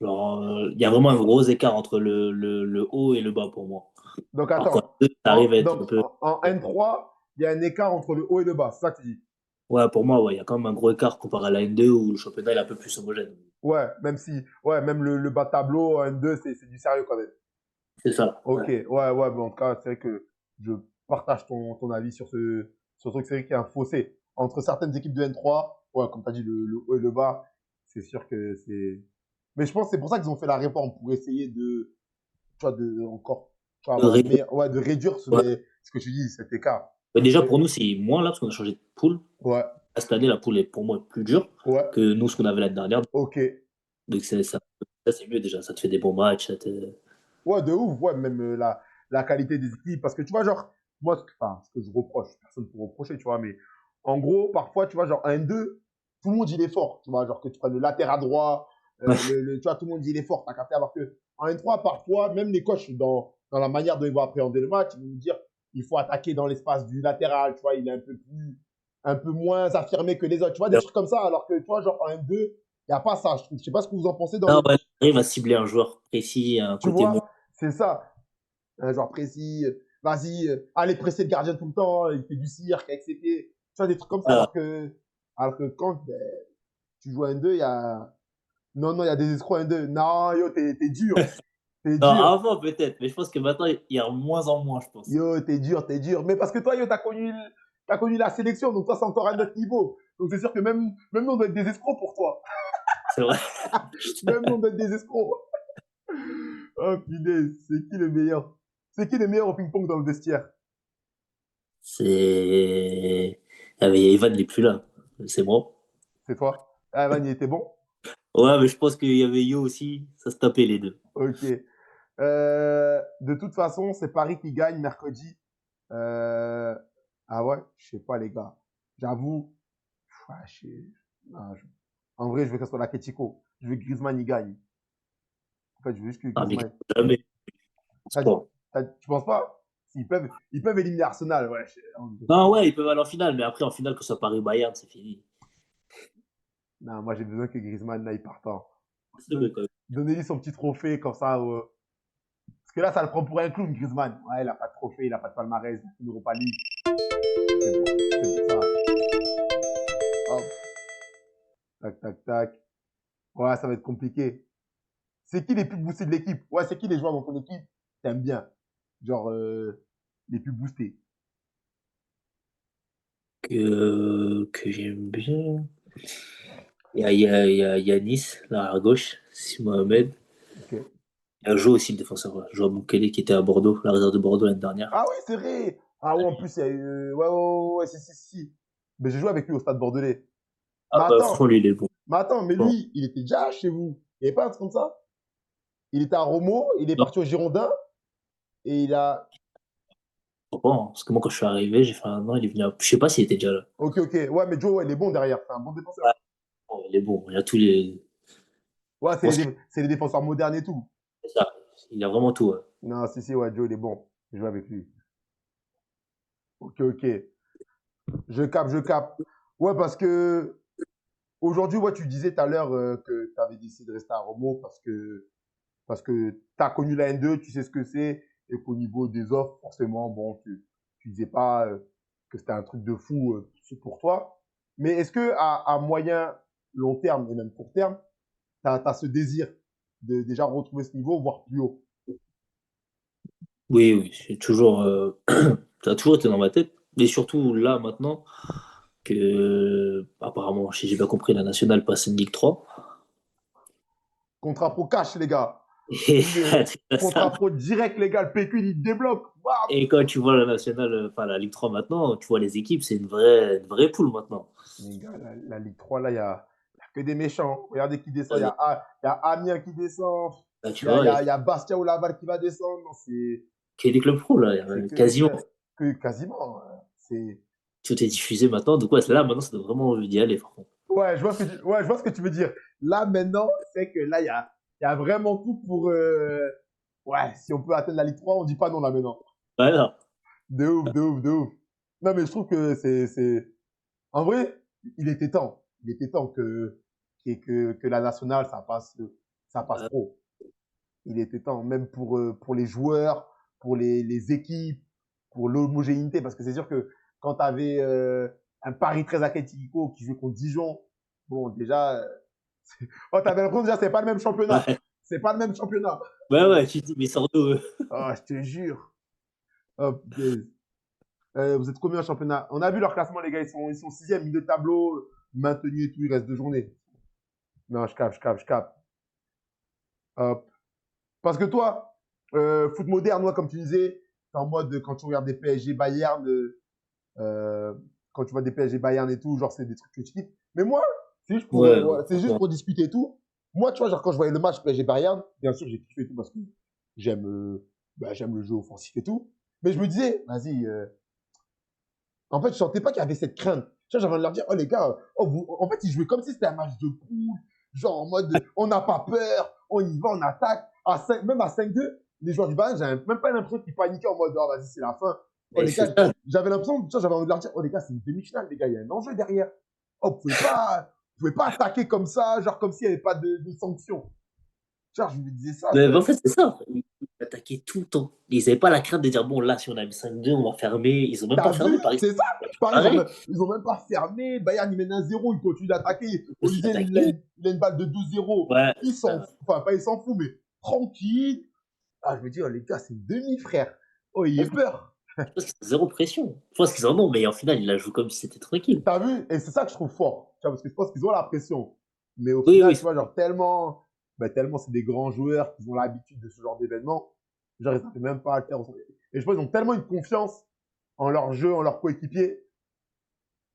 Alors, il y a vraiment un gros écart entre le haut et le bas pour moi. Donc, Alors, quand attends. les deux arrivent à être Donc, un peu. en N3, il y a un écart entre le haut et le bas. C'est ça que tu dis? Ouais, pour moi, ouais, il y a quand même un gros écart comparé à la N2 où le championnat est un peu plus homogène. Ouais, même si, ouais, même le bas de tableau, en N2, c'est du sérieux quand même. C'est ça. Ok, Ouais. ouais, ouais, bon, en tout cas, c'est vrai que je partage ton avis sur ce truc. C'est vrai qu'il y a un fossé entre certaines équipes de N3. Ouais, comme tu as dit, le haut et le bas, c'est sûr que c'est. Mais je pense que c'est pour ça qu'ils ont fait la réforme pour essayer tu vois, de encore, tu vois, De avoir une ré- meilleure, ouais, de réduire ouais. ce que tu dis, cet écart. Mais déjà, Mais, pour nous, c'est moins là parce qu'on a changé de poule. ouais, Cette année, la poule est pour moi plus dure ouais, que nous, ce qu'on avait l'année dernière. ok. Donc, ça, c'est mieux déjà. Ça te fait des bons matchs. Ouais, de ouf, ouais, même la qualité des équipes. Parce que tu vois, genre, moi, enfin, ce que je reproche, personne pour reprocher, tu vois, mais en gros, parfois, tu vois, genre, un 2 tout le monde il est fort, tu vois, genre que tu prennes le latéral droit, tu vois, tout le monde il est fort, t'as capté, alors que en N3, parfois, même les coachs, dans la manière dont ils vont appréhender le match, ils vont nous dire, il faut attaquer dans l'espace du latéral, tu vois, il est un peu moins affirmé que les autres, tu vois, des trucs comme ça, alors que, tu vois, genre, en N2, il n'y a pas ça, je trouve. Je sais pas ce que vous en pensez dans Non, les. ouais, on arrive à cibler un joueur précis, un Tu côté moins. vois, c'est ça. Un joueur précis, vas-y, allez presser le gardien tout le temps, il fait du cirque avec ses pieds, tu vois, des trucs comme ça, Ah, alors que quand tu joues à N2, il y a. Non, non, il y a des escrocs N2. Non, yo, t'es dur. T'es non, dur. avant peut-être, mais je pense que maintenant, il y a de moins en moins, je pense. Yo, t'es dur, t'es dur. Mais parce que toi, yo, t'as connu la sélection, donc toi, c'est encore un autre niveau. Donc c'est sûr que même nous, on doit être des escrocs pour toi. C'est vrai. Même nous, on donne des escrocs. Oh, punaise, c'est qui le meilleur? C'est qui le meilleur au ping-pong dans le vestiaire? C'est. Ah, mais Evan n'est plus là. C'est moi. C'est toi? Ah, Evan, il était bon? Ouais, mais je pense qu'il y avait Yo aussi. Ça se tapait les deux. Ok. De toute façon, c'est Paris qui gagne mercredi. Euh, Ah ouais, je sais pas, les gars. J'avoue, ouais, non, en vrai, je veux que ce soit la Ketiko. Je veux que Griezmann y gagne. En fait, je veux juste que Ah, mais Griezmann. jamais. T'as dit- Bon. Tu penses pas? Ils peuvent éliminer Arsenal, ouais. Non, ouais, ils peuvent aller en finale, mais après, en finale, que ce soit Paris-Bayern, c'est fini. Non, moi, j'ai besoin que Griezmann aille partant. C'est vrai, quand même. Donnez-lui son petit trophée, comme ça. Parce que là, ça le prend pour un clown, Griezmann. Ouais, il a pas de trophée, il a pas de palmarès, il n'Europa League. C'est bon, c'est pour ça. Hop, tac, tac, tac. Ouais, ça va être compliqué. C'est qui les plus boostés de l'équipe? Ouais, c'est qui les joueurs dans ton équipe t'aimes bien? Genre, les plus boostés. Que j'aime bien. Il y a Yanis, là, à gauche, Si Mohamed. Ok. Il y a Jo aussi, le défenseur. Ouais. Jo Mukele qui était à Bordeaux, la réserve de Bordeaux l'année dernière. Ah oui, c'est vrai. Ah ouais, en plus, il y a eu. Ouais, ouais, ouais, ouais, si. Mais j'ai joué avec lui au Stade Bordelais. Ah Mais bah, franchement, attends, lui, il est bon. mais Bon. lui, il était déjà chez vous. Il n'y avait pas un truc comme ça? Il était à Romo, il est Non, parti au Girondin et il a. je crois pas, hein. Parce que moi, quand je suis arrivé, j'ai fait un an, il est venu à... Je sais pas s'il était déjà là. Ok, ok. Ouais, mais Joe, ouais, il est bon derrière. C'est un bon défenseur. Ouais, bon, il est bon. Il a tous les. Ouais, Je pense qu'il c'est les défenseurs modernes et tout. fait ça. Il a vraiment tout. Ouais. Non, si, ouais, Joe, il est bon. Je joue avec lui. Ok, ok. Je capte, je capte. Ouais, parce que aujourd'hui, ouais, tu disais tout à l'heure que tu avais décidé de rester à Romo parce que tu as connu la N2, tu sais ce que c'est, et qu'au niveau des offres, forcément, bon, tu disais pas que c'était un truc de fou pour toi. Mais est-ce que à moyen, long terme et même court terme, tu as ce désir de déjà retrouver ce niveau, voire plus haut? Oui, oui, c'est toujours. Ça a toujours été dans ma tête. Et surtout là, maintenant, que apparemment, si j'ai bien compris, la nationale passe une Ligue 3. Contrat pro cash, les gars. Et, Contrat pro direct, les gars. Le PQ, il débloque. Bam. et quand tu vois la nationale, enfin la Ligue 3 maintenant, tu vois les équipes, c'est une vraie poule maintenant. Les gars, la Ligue 3, là, il y a que des méchants. Regardez qui descend. Euh, Il y a Amiens qui descend. Là, tu vois, Il y a Bastia ou Laval qui va descendre. Non, qu'il y ait des clubs pro, là, c'est quasiment. que quasiment. C'est. Tout est diffusé maintenant. Donc, ouais, là, maintenant, ça doit vraiment envie d'y aller, par contre. Ouais, ouais, je vois ce que tu veux dire. Là, maintenant, c'est que là, il y a vraiment tout pour. Ouais, si on peut atteindre la Ligue 3, on dit pas non là maintenant. Voilà. De ouf, de ouf, de ouf. Non, mais je trouve que en vrai, il était temps. Il était temps que la nationale, ça passe pro. Il était temps, même pour les joueurs, pour les équipes, pour l'homogénéité, parce que c'est sûr que quand tu avais un Paris très athlético qui jouait contre Dijon, bon, déjà, oh, t'avais l'impression déjà, c'est pas le même championnat. Ouais, C'est pas le même championnat. ouais, ouais, tu te dis, mais sors d'où? Oh, je te jure. Oh, putain. Vous êtes combien en championnat? On a vu leur classement, les gars, ils sont sixième, milieu de tableau, maintenu et tout, il reste 2 journées. Non, je capte. Hop. Parce que toi, foot moderne, moi, comme tu disais, c'est en mode quand tu regardes des PSG Bayern, euh, quand tu vois des PSG Bayern et tout, genre c'est des trucs que tu kiffes. Mais moi, Ouais, ouais, c'est juste franchement. pour discuter et tout. Moi, tu vois, genre quand je voyais le match PSG Bayern, bien sûr, j'ai kiffé et tout parce que j'aime j'aime le jeu offensif et tout. Mais je me disais, vas-y, en fait, je sentais pas qu'il y avait cette crainte. Tu vois, j'avais envie de leur dire, oh les gars, en fait, ils jouaient comme si c'était un match de poule, genre en mode, on n'a pas peur, on y va, on attaque. Même à 5-2, les joueurs du Bayern, j'avais même pas l'impression qu'ils paniquaient en mode, oh vas-y, c'est la fin. Oh Et les c'est gars, ça. j'avais l'impression, tu vois, j'avais envie de leur dire, oh les gars, c'est une demi-finale, les gars, il y a un enjeu derrière. Oh, vous pouvez pas attaquer comme ça, genre comme s'il n'y avait pas de sanctions. Genre, je me disais ça, Mais en fait, c'est ça. Ils attaquaient tout le temps. Ils n'avaient pas la crainte de dire, bon, là, si on a mis 5-2, on va fermer. Ils ont même pas t'as vu? fermé, Paris. C'est ça? Paris, Pareil. ils ont même pas fermé. Bayern, ils mènent 1-0, ils continuent d'attaquer. Aussi Olivier, attaqué. il a une balle de 12-0. Ouais. Il s'en fout. Enfin, pas il s'en fout, mais tranquille. Ah, je me dis, oh, les gars, c'est une demi-frère. Oh, il est peur. Je pense qu'ils ont zéro pression. Je pense qu'ils en ont, mais en final, ils la jouent comme si c'était tranquille. T'as vu? Et c'est ça que je trouve fort. Tu vois, parce que je pense qu'ils ont la pression. Mais au Oui, final, oui, tu vois, genre, tellement c'est des grands joueurs qui ont l'habitude de ce genre d'événement, genre, ils n'arrivent même pas à le faire. Et je pense qu'ils ont tellement une confiance en leur jeu, en leur coéquipier.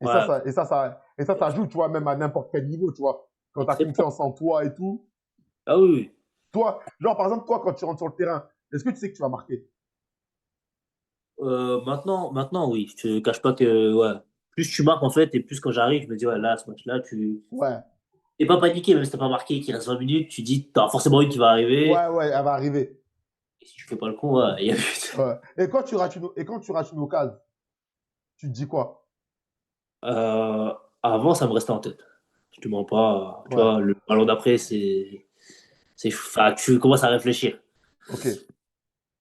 ouais, Ça joue, tu vois, même à n'importe quel niveau, tu vois. Quand tu as très fort. confiance en toi et tout. Ah oui, oui. Toi, genre, par exemple, toi, quand tu rentres sur le terrain, est-ce que tu sais que tu vas marquer? Maintenant, oui. Je te cache pas que, ouais. Plus tu marques, en fait, et plus quand j'arrive, je me dis, ouais, là, ce match-là, tu. Ouais. T'es pas paniqué, même si t'as pas marqué, qu'il reste 20 minutes, tu dis, t'as forcément une qui va arriver. Ouais, ouais, elle va arriver. Et si tu fais pas le con, ouais, il y a but. Ouais. Et quand tu rates une occasion, tu te dis quoi? Euh, Avant, ça me restait en tête. Je te mens pas. Tu Ouais. vois, le ballon d'après, enfin, tu commences à réfléchir. Ok.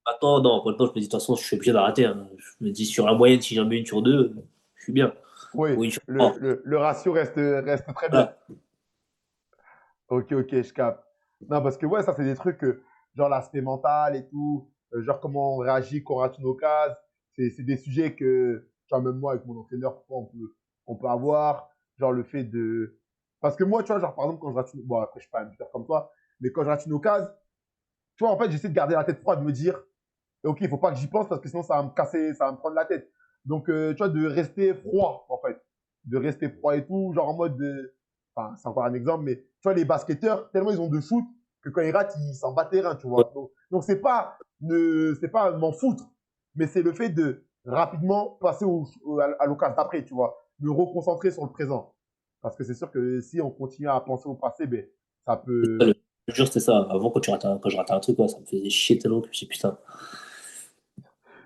Maintenant, non, maintenant, je me dis, de toute façon, je suis obligé d'arrêter, hein. Je me dis, sur la moyenne, si j'en mets une sur deux, je suis bien. Oui, Ou une sur trois. le ratio reste très bien. Voilà. Ok, ok, je capte. Non, parce que ouais, ça, c'est des trucs, genre l'aspect mental et tout, genre comment on réagit quand on rate une occasion. C'est des sujets que, tu vois, même moi, avec mon entraîneur, parfois, on peut avoir. Genre le fait de. Parce que moi, tu vois, genre par exemple, quand je rate une. Bon, après, je suis pas un buteur comme toi, mais quand je rate une occasion, tu vois, en fait, j'essaie de garder la tête froide, de me dire, ok, il faut pas que j'y pense parce que sinon, ça va me casser, ça va me prendre la tête. Donc, tu vois, de rester froid, en fait. De rester froid et tout, genre en mode. Enfin, c'est encore un exemple, mais tu vois, les basketteurs, tellement ils ont de shoot que quand ils ratent, ils s'en battent les reins, tu vois. Donc c'est pas m'en foutre, mais c'est le fait de rapidement passer à l'occasion d'après, tu vois. Me reconcentrer sur le présent. Parce que c'est sûr que si on continue à penser au passé, ben, ça peut. Le jure, c'était ça. Avant, quand je ratais un truc, ouais, ça me faisait chier tellement que je me suis dit, putain.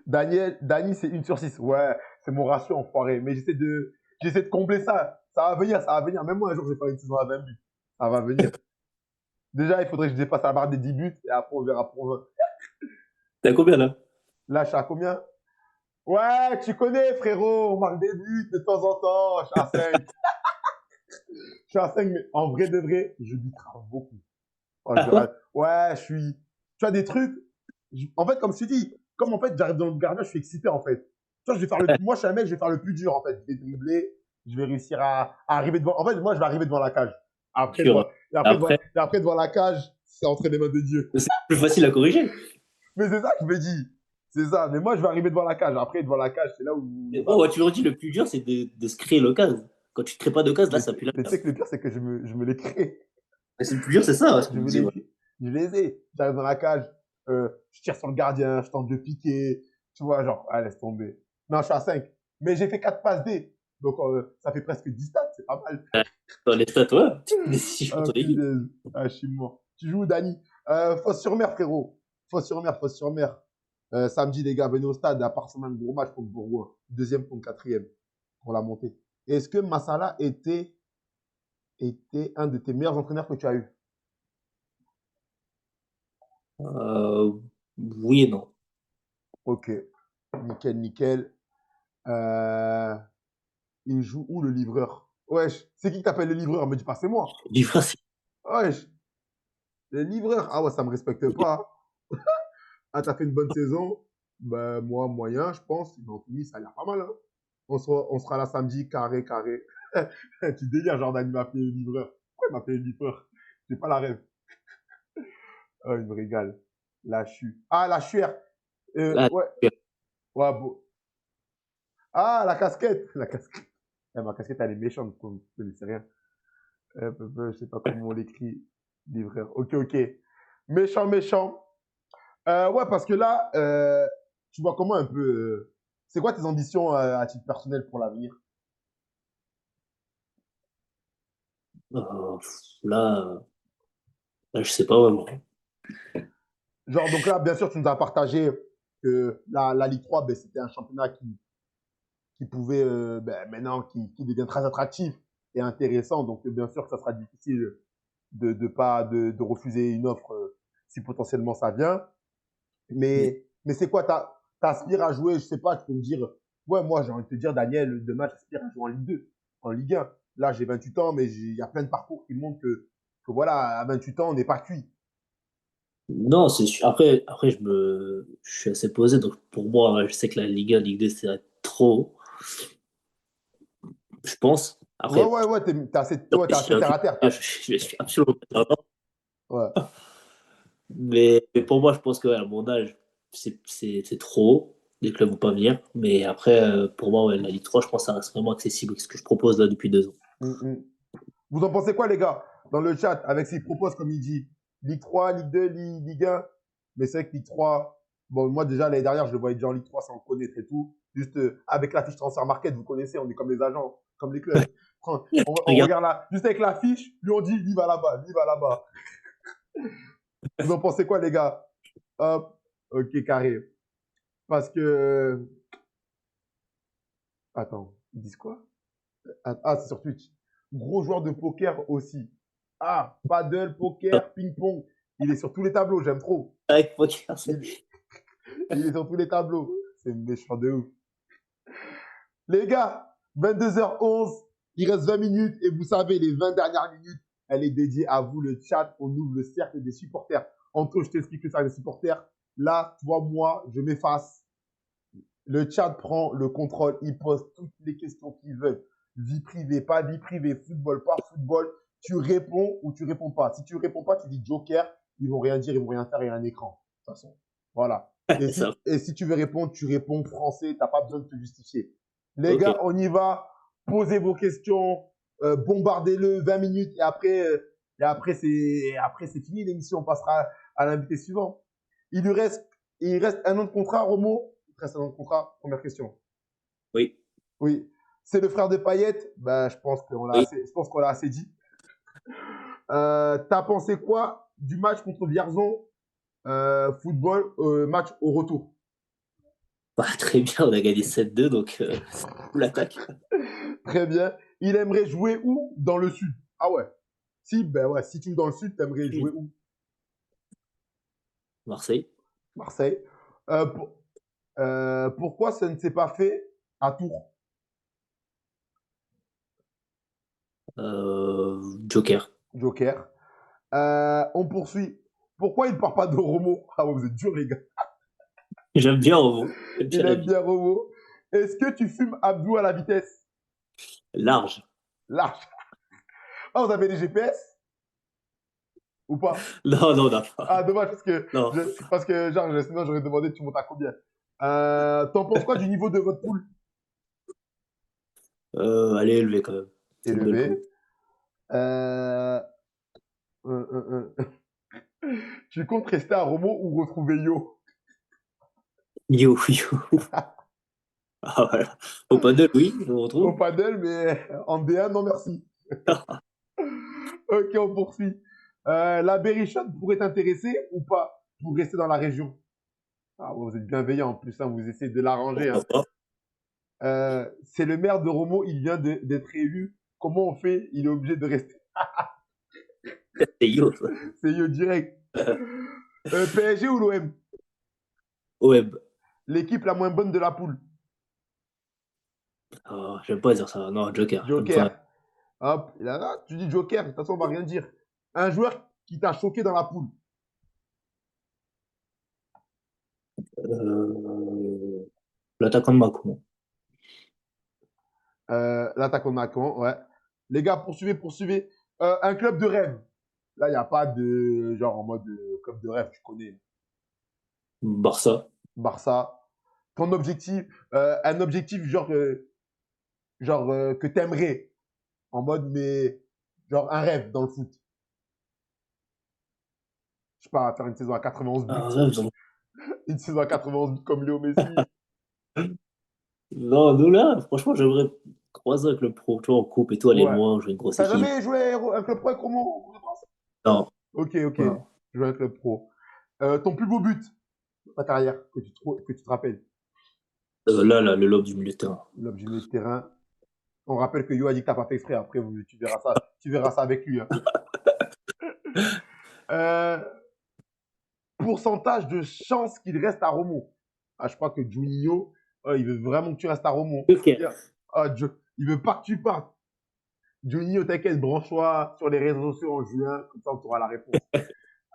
Dany, c'est 1/6. Ouais, c'est mon ratio enfoiré. Mais j'essaie de combler ça. Ça va venir, ça va venir. Même moi, un jour, j'ai fait une saison à 20 buts. Ça va venir. Déjà, il faudrait que je dépasse la barre des 10 buts et après, on verra pour 20. T'as combien là? Là, je suis à combien? Ouais, tu connais, frérot. On marque des buts de temps en temps. Je suis à 5. Je suis à 5, mais en vrai de vrai, je bicrave beaucoup. Oh, Ah ouais? ouais, je suis. Tu as des trucs. En fait, comme je te dis, comme en fait, j'arrive dans le gardien, je suis excité en fait. Tu vois, moi, je suis un mec, je vais faire le plus dur en fait. Je vais dribbler, je vais réussir à arriver devant. En fait, moi, je vais arriver devant la cage. Après, Sûr. Après, devant la cage, c'est entre les mains de Dieu. c'est plus facile à corriger. Mais c'est ça que je me dis. C'est ça. Mais moi, je vais arriver devant la cage. Après, devant la cage, c'est là où le Mais bon, ballon. ouais, tu me dis, le plus dur, c'est de se créer l'occasion. Quand tu ne te crées pas d'occasion, là, ça pue la Mais tu sais merde. que le pire, c'est que je me les crée. Mais c'est le plus dur, c'est ça, ce qu'on Je me me dit. les, Ouais. je les ai. J'arrive dans la cage, je tire sur le gardien, je tente de piquer. Tu vois, genre, ah, laisse tomber. Non, je suis à 5. Mais j'ai fait 4 passes D. Donc, ça fait presque 10 stats, c'est pas mal. Dans les stats, ouais, petite décision pour Ah, ton équipe. punaise. Ah, je suis mort. Tu joues où, Dani? Fosse-sur-Mer, frérot. Fosse-sur-Mer, Fosse-sur-Mer. Samedi, les gars, venez au stade. À part semaine, gros match contre Bourgoin. Deuxième contre quatrième pour la montée. Est-ce que Massala était un de tes meilleurs entraîneurs que tu as eu? Euh, oui et non. Ok. Nickel, nickel. Euh, il joue où le livreur? Wesh, c'est qui t'appelle le livreur? Me dis pas, c'est moi. Livre, c'est Wesh, le livreur. Ah ouais, ça me respecte pas. Ah, t'as fait une bonne saison? Ben, moi, moyen, je pense. Mais en fini, ça a l'air pas mal, hein. On sera là samedi, carré, carré. Tu délires, Jordan, il m'a appelé le livreur. Pourquoi il m'a appelé le livreur? J'ai pas la rêve. Oh, il me régale. La chu. Ah, la chuère. là. Ouais. Ouais, bon. Ah, la casquette. La casquette. Eh, ma casquette, elle est méchante, je connaissais rien. Je sais pas comment on l'écrit, livreur. Ok, ok. Méchant, méchant. Ouais, parce que là, tu vois comment un peu. C'est quoi tes ambitions à titre personnel pour l'avenir? Euh, là, là, je sais pas vraiment. Genre, donc là, bien sûr, tu nous as partagé que la Ligue 3, ben, c'était un championnat qui pouvait, ben, maintenant, qui devient très attractif et intéressant. Donc, bien sûr que ça sera difficile de refuser une offre si potentiellement ça vient. Mm. Mais c'est quoi, t'aspires à jouer, je sais pas, tu peux me dire, ouais, moi, j'ai envie de te dire, Daniel, demain, j'aspire à jouer en Ligue 2, en Ligue 1. Là, j'ai 28 ans, mais il y a plein de parcours qui montrent que voilà, à 28 ans, on n'est pas cuit. Non, après je suis assez posé. Donc pour moi, ouais, je sais que la Ligue 1, Ligue 2, c'est trop, je pense. Ouais, Après, ouais, ouais, je t'es assez terre à terre. je suis absolument pas d'accord. Ouais. Mais pour moi, je pense qu'à mon âge, c'est trop haut. Les clubs vont pas venir. Mais après, pour moi, ouais, la Ligue 3, je pense que ça reste vraiment accessible. Ce que je propose là depuis 2 ans. Mm, mm. Vous en pensez quoi, les gars, dans le chat, avec ses propos, comme il dit, Ligue 3, Ligue 2, Ligue 1. Mais c'est vrai que Ligue 3, bon, moi déjà, l'année dernière, je le voyais déjà en Ligue 3 sans connaître et tout. Juste avec la fiche transfert market, vous connaissez, on est comme les agents, comme les clubs. On Regarde, regarde là, juste avec la fiche, lui on dit, lui va là-bas, lui va là-bas. Vous en pensez quoi, les gars? Hop, ok, carré. Parce que. Attends, ils disent quoi? Ah, c'est sur Twitch. Gros joueur de poker aussi. Ah, paddle, poker, ping-pong. Il est sur tous les tableaux, j'aime trop. avec poker, Il, il est sur tous les tableaux. C'est méchant de ouf. Les gars, 22h11, il reste 20 minutes et vous savez, les 20 dernières minutes, elle est dédiée à vous, le chat. On ouvre le cercle des supporters. Entre eux, je t'explique que ça, les supporters. Là, toi, moi, je m'efface. Le chat prend le contrôle, il pose toutes les questions qu'ils veulent. Vie privée, pas vie privée, football, pas football. Tu réponds ou tu réponds pas. Si tu réponds pas, tu dis Joker. Ils vont rien dire, ils vont rien faire, il y a un écran. De toute façon. Voilà. ça. Et si tu veux répondre, tu réponds français, t'as pas besoin de te justifier. Les Ok, gars, on y va. Posez vos questions, bombardez-le 20 minutes et après c'est fini l'émission. On passera à l'invité suivant. Il lui reste, il reste un an de contrat, Romo. Il te reste un an de contrat. Première question. oui, Oui. C'est le frère de Payet. Ben, oui. je pense qu'on l'a assez dit. T'as pensé quoi du match contre Vierzon football, match au retour? Bah, très bien, on a gagné 7-2, donc on l'attaque. Très bien. Il aimerait jouer où? Dans le sud. Ah ouais. Si, ben ouais, si tu joues dans le sud, t'aimerais jouer où? Marseille. Marseille. Euh, pour- pourquoi ça ne s'est pas fait à Tours? Joker. Joker. On poursuit. Pourquoi il ne part pas de Romo? Ah ouais, vous êtes durs, les gars. J'aime bien Ovo. J'aime bien Il la aime vie. bien Romo. Est-ce que tu fumes Abdou à la vitesse? Large. Large. Ah, vous avez des GPS ou pas? Non, non, on n'a pas. Ah, dommage, Non. genre, sinon j'aurais demandé tu montes à combien. T'en penses quoi du niveau de votre poule? Elle est élevée quand même. C'est une belle poule. Élevé. Euh, tu comptes rester à Romo ou retrouver Yo? Yo, yo. Ah, voilà. Au paddle, oui, on Au retrouve. paddle, mais en D1, non merci. Ok, on poursuit. La Berrichonne pourrait t'intéresser ou pas pour rester dans la région? Ah, ouais, vous êtes bienveillant en plus, hein, vous essayez de l'arranger. Pourquoi Hein. pas? C'est le maire de Romo, il vient d'être élu. Comment on fait? Il est obligé de rester. C'est yo. C'est Yo direct. PSG ou l'OM? OM. L'équipe la moins bonne de la poule. Oh, j'aime pas dire ça. Non, Joker. J'aime pas. Joker. Hop, là, tu dis Joker, de toute façon, on va rien dire. Un joueur qui t'a choqué dans la poule. L'attaquant de Macron. L'attaquant de Macron, ouais. Les gars, poursuivez, poursuivez. Un club de rêve. Là, il n'y a pas de genre en mode club de rêve, tu connais. Barça. Barça. Ton objectif, un objectif genre que t'aimerais. En mode, mais genre un rêve dans le foot. Je sais pas, faire une saison à 91 buts. Un rêve, donc. Une saison à 91 buts comme Léo Messi. Non, nous là, franchement, j'aimerais croiser avec le pro, tu vois, en coupe et tout, aller Ouais. loin, jouer une grosse T'as équipe. jamais joué un club pro avec Romo en Coupe de France? Non, Ok, ok. non. Jouer un club pro. Ton plus beau but de ta carrière que tu te rappelles? Là, le lobe du milieu de terrain. L'homme du milieu de terrain. On rappelle que Yo a dit que t'as pas fait exprès. Après, tu verras ça avec lui. Hein. Euh, pourcentage de chance qu'il reste à Romo. Ah, je crois que Juninho, il veut vraiment que tu restes à Romo. Joker. Ah, il veut pas que tu partes. Juninho, t'inquiète, branche-toi sur les réseaux sociaux en juin, comme ça on aura la réponse.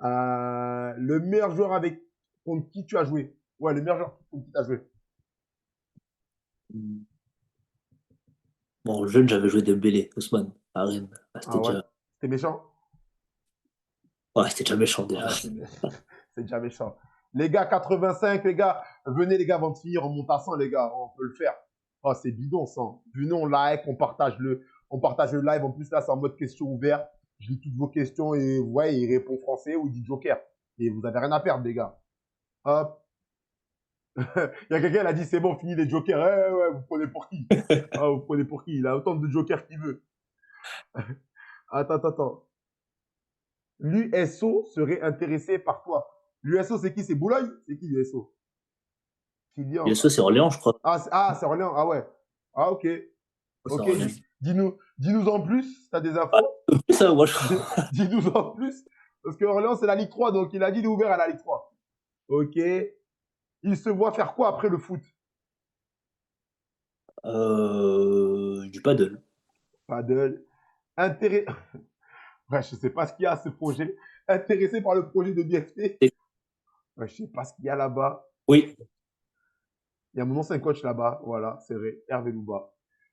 Le meilleur joueur contre qui tu as joué. Ouais, le meilleur joueur contre qui tu as joué. Bon, jeune, j'avais joué Dembélé, Ousmane, à Rennes. Ah, Ah c'était ouais? déjà... C'était méchant? Ouais, c'était déjà méchant déjà. Ouais, c'est déjà méchant. Les gars, 85, les gars. Venez, les gars, avant de finir, on monte à 100, les gars. On peut le faire. Oh, c'est bidon, 100. Venez, on like, on partage le live. En plus, là, c'est en mode question ouverte. Je lis toutes vos questions et ouais, il répond français ou il dit Joker. Et vous avez rien à perdre, les gars. Hop. Il y a quelqu'un qui a dit c'est bon, fini les jokers. Ouais, vous prenez pour qui? Ah, vous prenez pour qui? Il a autant de jokers qu'il veut. Attends. L'USO serait intéressé par toi. L'USO, c'est qui? C'est Boulogne? C'est qui l'USO? Bien Kylian. sûr, c'est Orléans, je crois. C'est Orléans. Ah ouais. Ah, ok. C'est Ok. Orléans. Dis-nous en plus. T'as des Ah, infos? ça, moi, je Dis-nous en plus. Parce que Orléans, c'est la Ligue 3. Donc, il a dit il est ouvert à la Ligue 3. Ok. Il se voit faire quoi après le foot? Du paddle. Paddle. Intérêt. Ouais, je sais pas ce qu'il y a à ce projet. Intéressé par le projet de BFT. Ouais, je sais pas ce qu'il y a là-bas. Oui. Il y a mon ancien coach là-bas. Voilà, c'est vrai. Hervé Louba.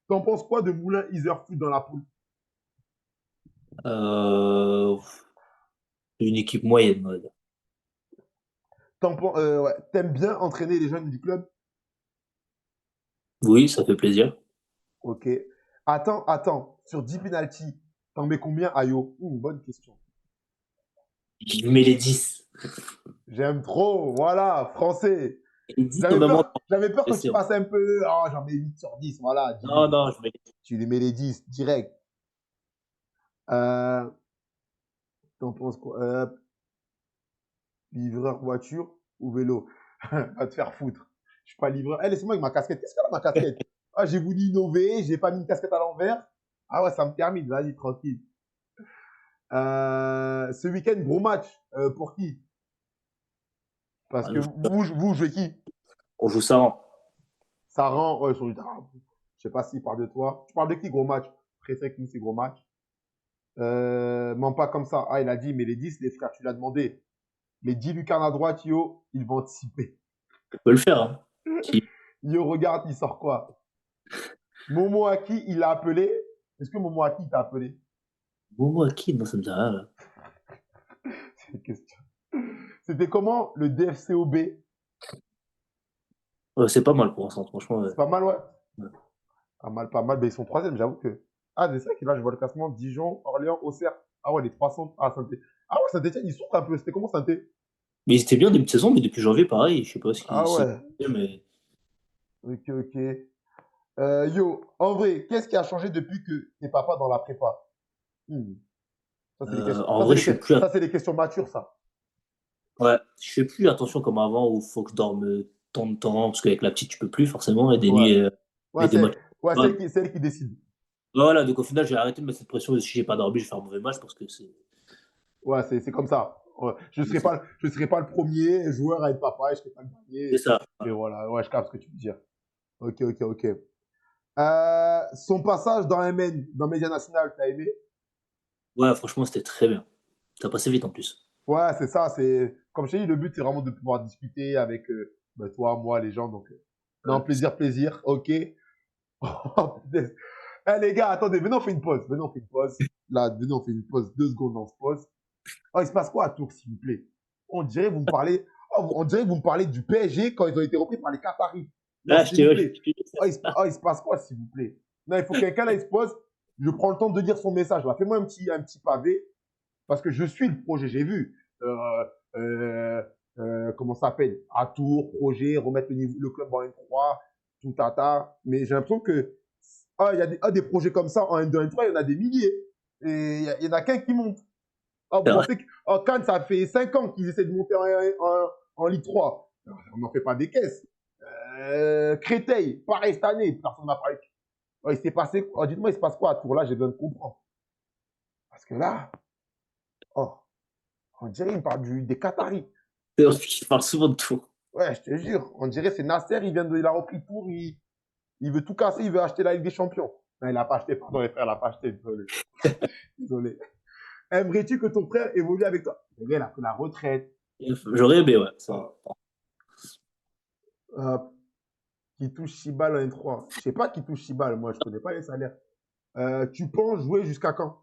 T'en penses quoi de Moulin Iserfoot dans la poule? Euh, une équipe moyenne, on va dire. Ouais. T'aimes bien entraîner les jeunes du club? Oui, ça fait plaisir. Ok. Attends. Sur 10 penalties, t'en mets combien, Ayo? Bonne question. Je mets les 10. J'aime trop. Voilà, français. Les 10 au J'avais même peur, endroit. j'avais peur que tu Pressé, en passes un peu. Oh, j'en mets 8 sur 10. Voilà, Non, 10. non, je mets les 10. Tu lui mets les 10 direct. Euh, T'en penses quoi? Livreur voiture ou vélo? Va te faire foutre. Je suis pas livreur. Eh, laissez-moi avec ma casquette. Qu'est-ce qu'elle a ma casquette? Ah, j'ai voulu innover, j'ai pas mis une casquette à l'envers. Ah ouais, ça me termine. Vas-y, tranquille. Ce week-end, gros match. Pour qui? Parce Ah, que vous jouez qui? on joue ça. Ça rend. Ouais, je sais pas s'il parle de toi. Tu parles de qui, gros match? Pressé qui, c'est gros match. Non, pas comme ça. Ah, il a dit, mais les 10 les frères, tu l'as demandé. Les 10 lucarnes à droite, yo, ils vont anticiper. On peut le faire. Hein. Qui? Yo, regarde, il sort quoi? Momo Aki, il l'a appelé. Est-ce que Momo Aki t'a appelé? Momo à qui? Non, ça me dit rien, là. C'est une question. C'était comment le DFCOB? C'est pas mal pour l'instant, franchement. Ouais. C'est pas mal, ouais. Ouais. Pas mal. Mais ils sont troisième, j'avoue que. Ah, c'est ça que là, je vois le classement. Dijon, Orléans, Auxerre. Ah ouais, les 300. Ah, saint Ah ouais, Saint-Etienne, ils souffrent un peu. C'était comment saint Mais ils étaient bien début de saison, mais depuis janvier, pareil. Je sais pas ce Ah qu'ils si... ouais. mais Ok. Yo, en vrai, qu'est-ce qui a changé depuis que t'es papa dans la prépa? Hmm. Ça, c'est des questions. en vrai, je suis plus. Ça, c'est des questions matures, ça. Ouais, je fais plus attention comme avant où faut que je dorme tant de temps parce qu'avec la petite tu peux plus forcément et des Ouais. nuits Ouais, et des matchs. Ouais. c'est elle qui décide. Voilà, donc au final j'ai arrêté de mettre cette pression si j'ai pas dormi je vais faire un mauvais match parce que Ouais, c'est comme ça. Ouais. Je serai pas le premier joueur à être papa et je serai pas le c'est dernier. ça. Et voilà, ouais, je capte ce que tu veux dire. Ok. Son passage dans MN, dans Média National, t'as aimé? Ouais, franchement c'était très bien. Ça passait vite en plus. Ouais, c'est ça. Comme je t'ai dit, le but, c'est vraiment de pouvoir discuter avec toi, moi, les gens. Donc, non, Ouais. plaisir. Ok. Oh, putain. Eh, les gars, attendez, venez, on fait une pause. Venez, on fait une pause. Là, venez, on fait une pause. 2 secondes, on se pose. Oh, il se passe quoi à Tours, s'il vous plaît? On dirait que vous me parlez. Oh, on dirait que vous me parlez du PSG quand ils ont été repris par les Qataris. Non, Là s'il vous plaît. je t'ai dit ça. Oh, il se passe quoi, s'il vous plaît? Non, il faut que quelqu'un là, il se pose. Je prends le temps de lire son message. Là, fais-moi un petit pavé parce que je suis le projet. J'ai vu. Comment ça s'appelle? À Tours, projet, remettre le club en N3, tout tata. Mais j'ai l'impression que il y a des projets comme ça en N2, N3, il y en a des milliers. Et il y en a qu'un qui monte. Ah, vous C'est vrai. pensez que Cannes, ça fait 5 ans qu'ils essaient de monter en Ligue 3. On n'en fait pas des caisses. Créteil, pareil cette année, personne n'a parlé. Oh, il s'est passé. Oh, dites-moi, il se passe quoi à Tours là? J'ai besoin de comprendre. Parce que là, oh, on dirait qu'il parle des Qataris. C'est vrai qu'il parle souvent de tout. Ouais, je te jure. On dirait c'est Nasser, il a repris Tours, il veut tout casser, il veut acheter la Ligue des Champions. Non, il n'a pas acheté, pardon, les frères, il n'a pas acheté, désolé. Désolé. Aimerais-tu que ton frère évolue avec toi? Le gars, il a pris la retraite. J'aurais aimé, ouais. Ça. Euh, Qui touche 6 balles en N3. Je sais pas qui touche 6 balles, moi, je connais pas les salaires. Tu penses jouer jusqu'à quand?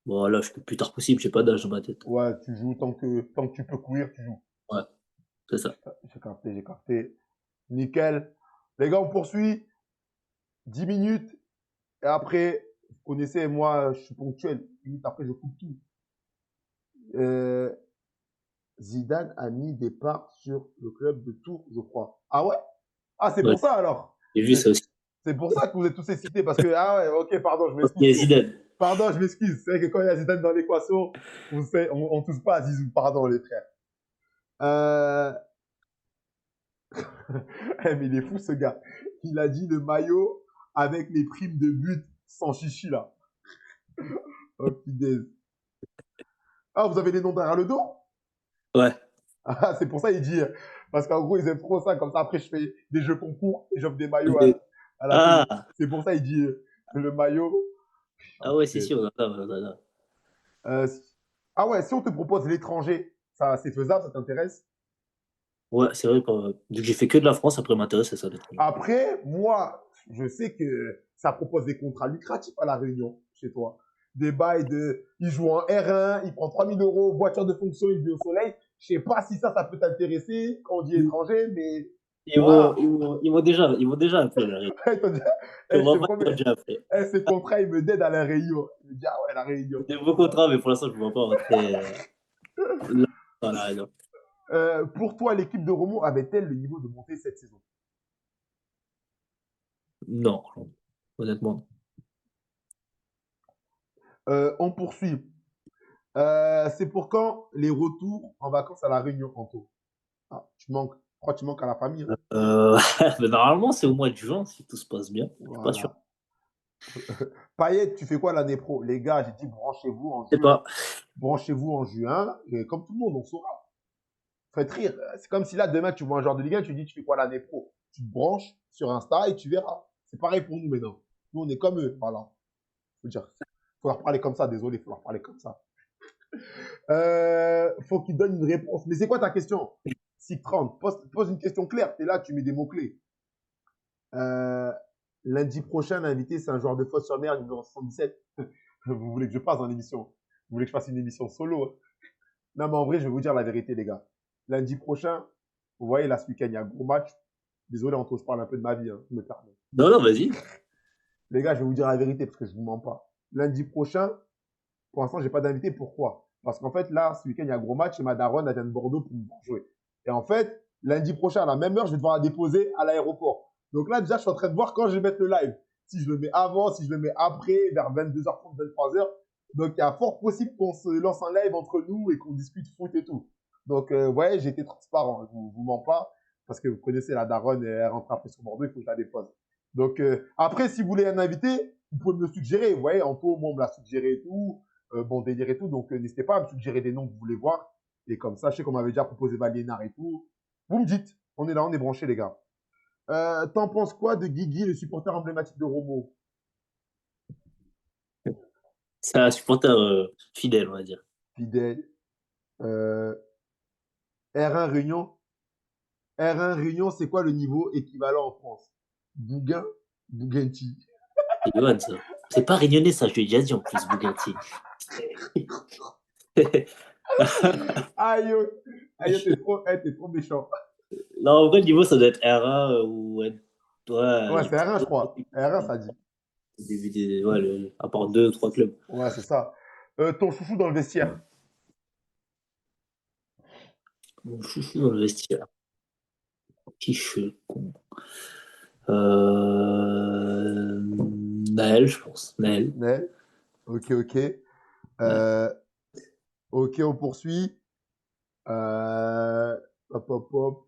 Bon, là, je peux plus tard possible, j'ai pas d'âge dans ma tête. Ouais, tu joues tant que tu peux courir, tu joues. Ouais, c'est ça. J'ai capté, j'ai capté. Nickel. Les gars, on poursuit. 10 minutes. Et après, vous connaissez, moi, je suis ponctuel. Limite, après, je coupe tout. Euh, Zidane a mis des parts sur le club de Tours, je crois. Ah ouais? Ah, c'est Ouais, pour ça alors. j'ai vu ça aussi. C'est pour ça que vous êtes tous cités. Parce que, ah ouais, ok, pardon, je Il y m'excuse. a Zidane. Pardon, je m'excuse. C'est vrai que quand il y a Zidane dans l'équation, on touche pas à Zizou. Pardon, les frères. Euh... mais il est fou, ce gars. Il a dit le maillot avec les primes de but sans chichi, là. Oh, putain. Ah, vous avez les noms derrière le dos? Ouais. Ah, c'est pour ça il dit. Parce qu'en gros, ils aiment trop ça. Comme ça, après, je fais des jeux concours et j'offre des maillots à la télé. Ah, C'est pour ça il dit le maillot. Oh, ah ouais, c'est putain. sûr. On a. Euh, ah ouais, si on te propose l'étranger, ça, c'est faisable, ça t'intéresse? Ouais, c'est vrai que vu que j'ai fait que de la France, après m'intéresse, c'est ça l'étranger. Après, moi, je sais que ça propose des contrats lucratifs à La Réunion, chez toi. Des bails de. Il joue en R1, il prend 3 000 euros, voiture de fonction, il vit au soleil. Je sais pas si ça peut t'intéresser quand on dit étranger, mais voilà. Ils m'ont déjà appelé la Réunion. Ils t'ont dit, Je je te comprends pas qu'ils m'ont promets, déjà appelé. ce contrat, il me dédie à La Réunion. Je me dis, ah ouais, La Réunion. Des beaux contrats, mais pour l'instant, je ne vois pas rentrer là, dans la Réunion. Pour toi, l'équipe de Romo avait-elle le niveau de monter cette saison? Non, honnêtement. On poursuit. C'est pour quand les retours en vacances à La Réunion, Anto? Ah, tu manques. Je crois que tu manques à la famille. Hein. Mais normalement, c'est au mois de juin, si tout se passe bien. Je suis pas sûr. Voilà. Payet, tu fais quoi l'année pro? Les gars, j'ai dit branchez-vous en Je sais juin. pas. Branchez-vous en juin. Et comme tout le monde, on saura. Faites rire. C'est comme si là, demain, tu vois un joueur de Ligue 1, tu dis tu fais quoi l'année pro? Tu te branches sur Insta et tu verras. C'est pareil pour nous maintenant. Nous, on est comme eux. Voilà. Faut dire. Faut leur parler comme ça. Désolé, faut leur parler comme ça. Faut qu'ils donnent une réponse. Mais c'est quoi ta question? 630. Pose une question claire. Tu es là, tu mets des mots-clés. Lundi prochain, l'invité, c'est un joueur de fosse sur mer, numéro 77. Vous voulez que je passe dans l'émission? Vous voulez que je fasse une émission solo? Hein? Non, mais en vrai, je vais vous dire la vérité, les gars. Lundi prochain, vous voyez, là, ce week-end, il y a un gros match. Désolé, Anto, je parle un peu de ma vie, hein, je me permets. Non, non, vas-y. Les gars, je vais vous dire la vérité parce que je ne vous mens pas. Lundi prochain, pour l'instant, j'ai pas d'invité. Pourquoi? Parce qu'en fait, là, ce week-end, il y a un gros match et ma daronne, elle vient de Bordeaux pour pouvoir jouer. Et en fait, lundi prochain, à la même heure, je vais devoir la déposer à l'aéroport. Donc là, déjà, je suis en train de voir quand je vais mettre le live. Si je le mets avant, si je le mets après, vers 22h30, 23h. Donc, il y a fort possible qu'on se lance un live entre nous et qu'on discute foot et tout. Donc, ouais, j'ai été transparent. Je vous mens pas. Parce que vous connaissez la daronne, elle rentre après sur Bordeaux, il faut que je la dépose. Donc, après, si vous voulez un invité, vous pouvez me le suggérer. Vous voyez, Anto, moi, on me l'a suggéré et tout. Bon délire et tout. Donc, n'hésitez pas à me suggérer des noms que vous voulez voir. Et comme ça, je sais qu'on m'avait déjà proposé Valiénard et tout. Vous me dites. On est là, on est branchés, les gars. T'en penses quoi de Guigui, le supporter emblématique de Romo? C'est un supporter fidèle, on va dire. Fidèle. Euh, R1 Réunion. R1 Réunion, c'est quoi le niveau équivalent en France? Bougain? Bougenti. C'est Johan, ça. C'est pas réunionnais, ça, je lui ai déjà dit en plus, Bugatti. Aïe, aïe, t'es trop méchant. Non, en vrai, le niveau, ça doit être R1 ou ouais, Ouais, les c'est R1, je crois. R1, ça dit. début ouais, à part deux ou trois clubs. Ouais, c'est ça. Ton chouchou dans le vestiaire. Mon chouchou dans le vestiaire. Qui je con. Naël, je pense. Naël. Ouais. Ok, ok. Ouais. Euh, ok, on poursuit. Hop, hop, hop.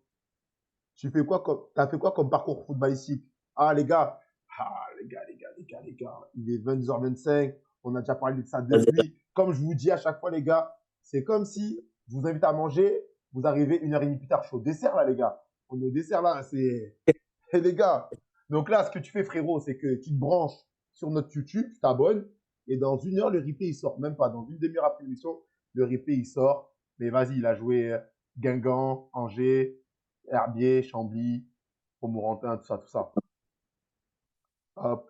T'as fait quoi comme parcours footballistique? Ah, les gars. Ah, les gars, les gars, les gars, les gars. Il est 22h25. On a déjà parlé de ça depuis. Comme je vous dis à chaque fois, les gars, c'est comme si je vous invite à manger. Vous arrivez 1h30 plus tard. Je suis au dessert, là, les gars. On est au dessert, là. C'est. Et les gars. Donc là, ce que tu fais, frérot, c'est que tu te branches sur notre YouTube, tu t'abonnes. Et dans 1 heure, le replay, il sort. Même pas. Dans une demi-heure après l'émission, le replay, il sort. Mais vas-y, il a joué Guingamp, Angers, Herbier, Chambly. Romorantin, tout ça, tout ça. Hop,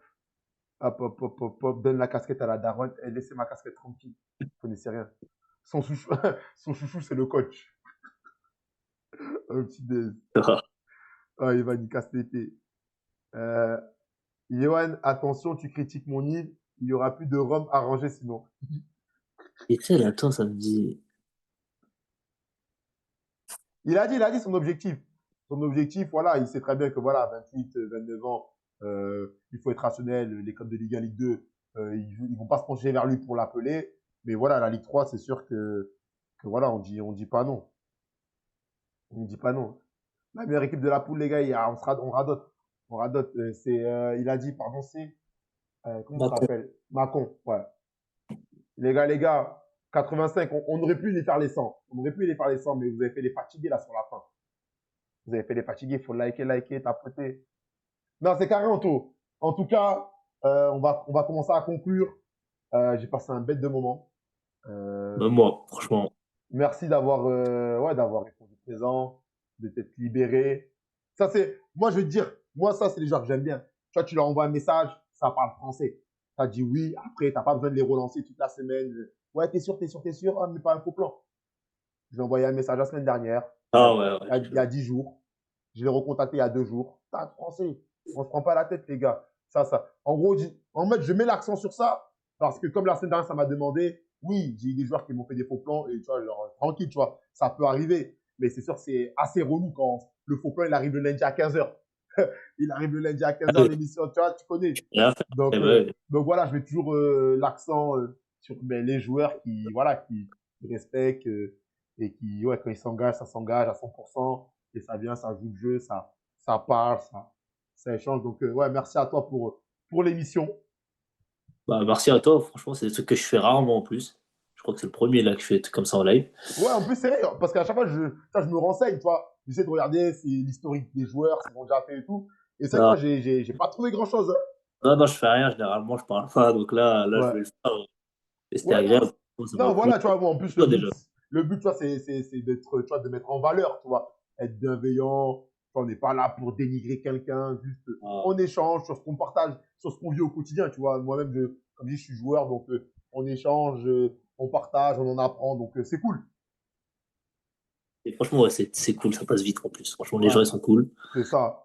hop. Donne la casquette à la daronne. Eh, laissez ma casquette tranquille. Vous connaissez rien. Son chouchou, son chouchou, c'est le coach. Un petit déj. Ah, il va nous casser l'épée. Euh, Johan, attention, tu critiques mon île. Il n'y aura plus de rhum arrangé sinon. Et tu sais, là, attends, ça me dit. Il a dit son objectif. Son objectif, voilà, il sait très bien que voilà, 28, 29 ans, il faut être rationnel. Les clubs de Ligue 1, Ligue 2, ils vont pas se pencher vers lui pour l'appeler. Mais voilà, la Ligue 3, c'est sûr que voilà, on dit pas non. On dit pas non. La meilleure équipe de la poule, les gars, on radote. On radote. Il a dit, pardon, comment ça Macron. s'appelle? Macron, ouais. Les gars, 85, on aurait pu les faire les 100. On aurait pu les faire les 100, mais vous avez fait les fatigués là sur la fin. Vous avez fait les fatigués, il faut liker, tapoter. Non, c'est carré, Anto. En tout cas, on va commencer à conclure. J'ai passé un bête de moment. Même Euh, moi, franchement. Merci d'avoir répondu présent, de t'être libéré. Ça, moi, je veux te dire, moi, ça, c'est les gens que j'aime bien. Tu vois, tu leur envoies un message, ça parle français. Tu as dit oui, après, t'as pas besoin de les relancer toute la semaine. Ouais, t'es sûr, ah, mais pas un faux plan. J'ai envoyé un message la semaine dernière, Ah ouais, ouais, il y a 10 jours. Je l'ai recontacté il y a 2 jours. T'as français. On se prend pas la tête, les gars. Ça. En gros, en fait, je mets l'accent sur ça parce que comme la semaine dernière, ça m'a demandé, oui, j'ai eu des joueurs qui m'ont fait des faux plans et tu vois, genre, tranquille, tu vois, ça peut arriver. Mais c'est sûr, c'est assez relou quand le faux plan, il arrive le lundi à 15h. Il arrive le lundi à Ah 15h, oui, l'émission, tu vois, tu connais. rien à faire. Eh ben, ouais. Donc voilà, je mets toujours l'accent sur les joueurs voilà, qui respectent et qui, ouais, quand ils s'engagent, ça s'engage à 100% et ça vient, ça joue le jeu, ça parle, ça échange. Donc, ouais, merci à toi pour l'émission. Bah, merci à toi, franchement, c'est des trucs que je fais rarement en plus. Je crois que c'est le premier là que je fais comme ça en live. Ouais, en plus, c'est vrai, parce qu'à chaque fois, je me renseigne, tu vois. J'essaie de regarder l'historique des joueurs, ce qu'ils ont déjà fait et tout. Et c'est vrai que Ah, moi, j'ai pas trouvé grand-chose, hein. non, non, je fais rien, généralement, je parle pas. Donc là, je Ouais. vais le faire. Et c'était Ouais, non, agréable. Ça m'a non, plu. voilà, tu vois, moi, en plus, Toi déjà. le but, tu vois, c'est d'être, tu vois, de mettre en valeur, tu vois, être bienveillant. On n'est pas là pour dénigrer quelqu'un, juste, Ah, on échange sur ce qu'on partage, sur ce qu'on vit au quotidien, tu vois. Moi-même, comme je dis, je suis joueur, donc, on échange, on partage, on en apprend, donc, c'est cool. et franchement, ouais, c'est cool, ça passe vite en plus. Franchement, les Ouais, gens, ils sont cool. c'est ça.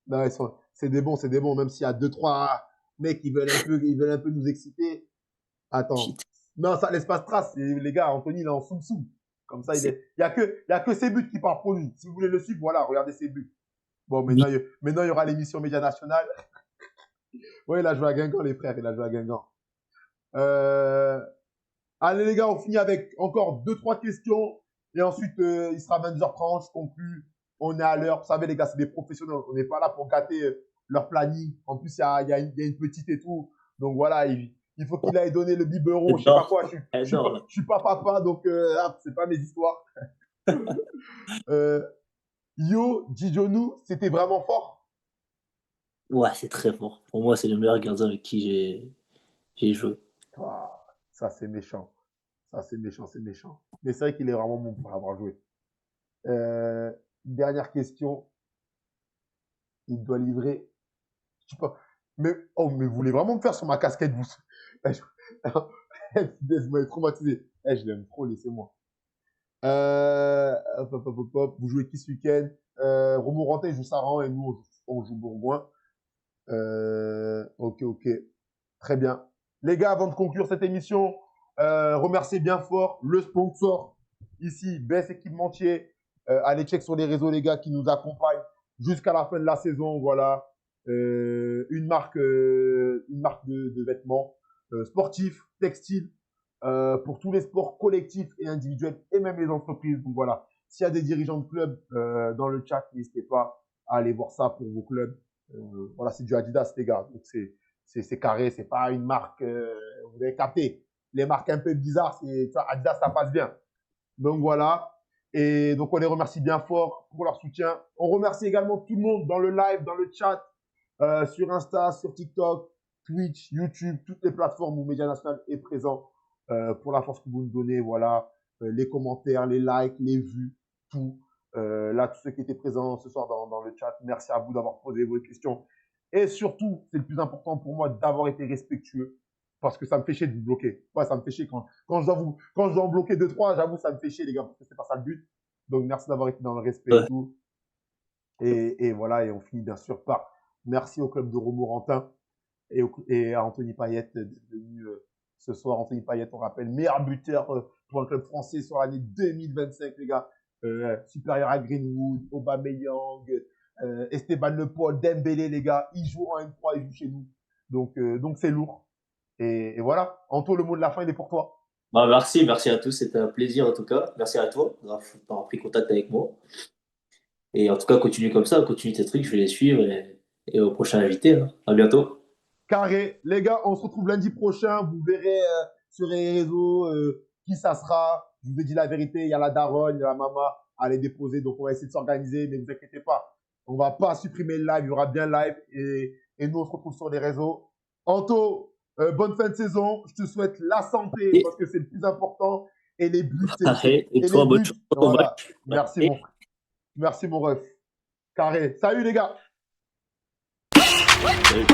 Non, c'est des bons, même s'il y a deux, trois mecs qui veulent un peu nous exciter. Attends. Shit. Non, ça laisse pas de trace. Les gars, Anthony, il est en soum-soum. Comme ça, C'est il y a que ses buts qui parlent pour lui. Si vous voulez le suivre, voilà, regardez ses buts. Bon, oui. maintenant, il y aura l'émission Média Nationale. Oui, il a joué à Guingamp, les frères, il a joué à Guingamp. Euh, Allez, les gars, on finit avec encore deux, trois questions. Et ensuite, il sera 22h30, je conclue. On est à l'heure. Vous savez, les gars, c'est des professionnels. On n'est pas là pour gâter leur planning. En plus, il y a une petite et tout. Donc voilà, il faut qu'il aille donner le biberon, je sais pas J'adore. quoi. J'adore, là. Je suis pas papa, donc c'est pas mes histoires. Euh, Djidjonou, c'était vraiment fort. Ouais, c'est très fort. Pour moi, c'est le meilleur gardien avec qui j'ai joué. Ah, ça, c'est méchant. Ça, c'est méchant, c'est méchant. Mais c'est vrai qu'il est vraiment bon pour l'avoir joué. Euh, Dernière question. Il doit livrer. Je sais pas. Mais vous voulez vraiment me faire sur ma casquette, vous? Vous m'avez traumatisé. Je l'aime trop, laissez-moi. Hop. Vous jouez qui ce week-end? Romorantin joue Saran et nous, on joue Bourgoin. Ok. Très bien. Les gars, avant de conclure cette émission, remerciez bien fort le sponsor ici, BS Équipementier. Allez check sur les réseaux, les gars, qui nous accompagnent jusqu'à la fin de la saison. Voilà. Une marque de vêtements sportifs, textiles, pour tous les sports collectifs et individuels et même les entreprises. Donc voilà. S'il y a des dirigeants de clubs dans le chat, n'hésitez pas à aller voir ça pour vos clubs. Voilà, c'est du Adidas, les gars. Donc c'est carré, c'est pas une marque, vous avez capté. Les marques un peu bizarres, tu vois, Adidas, ça passe bien. Donc voilà. Et donc on les remercie bien fort pour leur soutien. On remercie également tout le monde dans le live, dans le chat, sur Insta, sur TikTok, Twitch, YouTube, toutes les plateformes où Média National est présent, pour la force que vous nous donnez. Voilà, les commentaires, les likes, les vues, tout. Là, tous ceux qui étaient présents ce soir dans le chat, merci à vous d'avoir posé vos questions. Et surtout, c'est le plus important pour moi d'avoir été respectueux parce que ça me fait chier de vous bloquer. Ouais, ça me fait chier quand je dois en bloquer 2-3, j'avoue, ça me fait chier, les gars, parce que c'est pas ça le but. Donc, merci d'avoir été dans le respect et Ouais. tout. Et voilà, et on finit bien sûr par merci au club de Romorantin et à Anthony Payet d'être venu ce soir. Anthony Payet, on rappelle, meilleur buteur pour un club français sur l'année 2025, les gars. Supérieur à Greenwood, Aubameyang, Esteban Le Paul, Dembélé, les gars. Ils jouent en M3, ils jouent chez nous. Donc c'est lourd. Et voilà. Anto, le mot de la fin, il est pour toi. Bah, merci à tous, c'était un plaisir en tout cas. Merci à toi d'avoir pris contact avec moi. Et en tout cas, continue comme ça, continue tes trucs, je vais les suivre et au prochain invité. Hein. À bientôt. Carré. Les gars, on se retrouve lundi prochain. Vous verrez sur les réseaux qui ça sera. Je vous ai dit la vérité, il y a la daronne, il y a la maman à les déposer. Donc, on va essayer de s'organiser, mais vous inquiétez pas. On va pas supprimer le live, il y aura bien live. Et nous, on se retrouve sur les réseaux. Anto, bonne fin de saison. Je te souhaite la santé parce que c'est le plus important. Et les buts, Et toi, bonne chance. Voilà. Merci, mon frère. Merci, mon ref. Carré. Salut, les gars. Salut.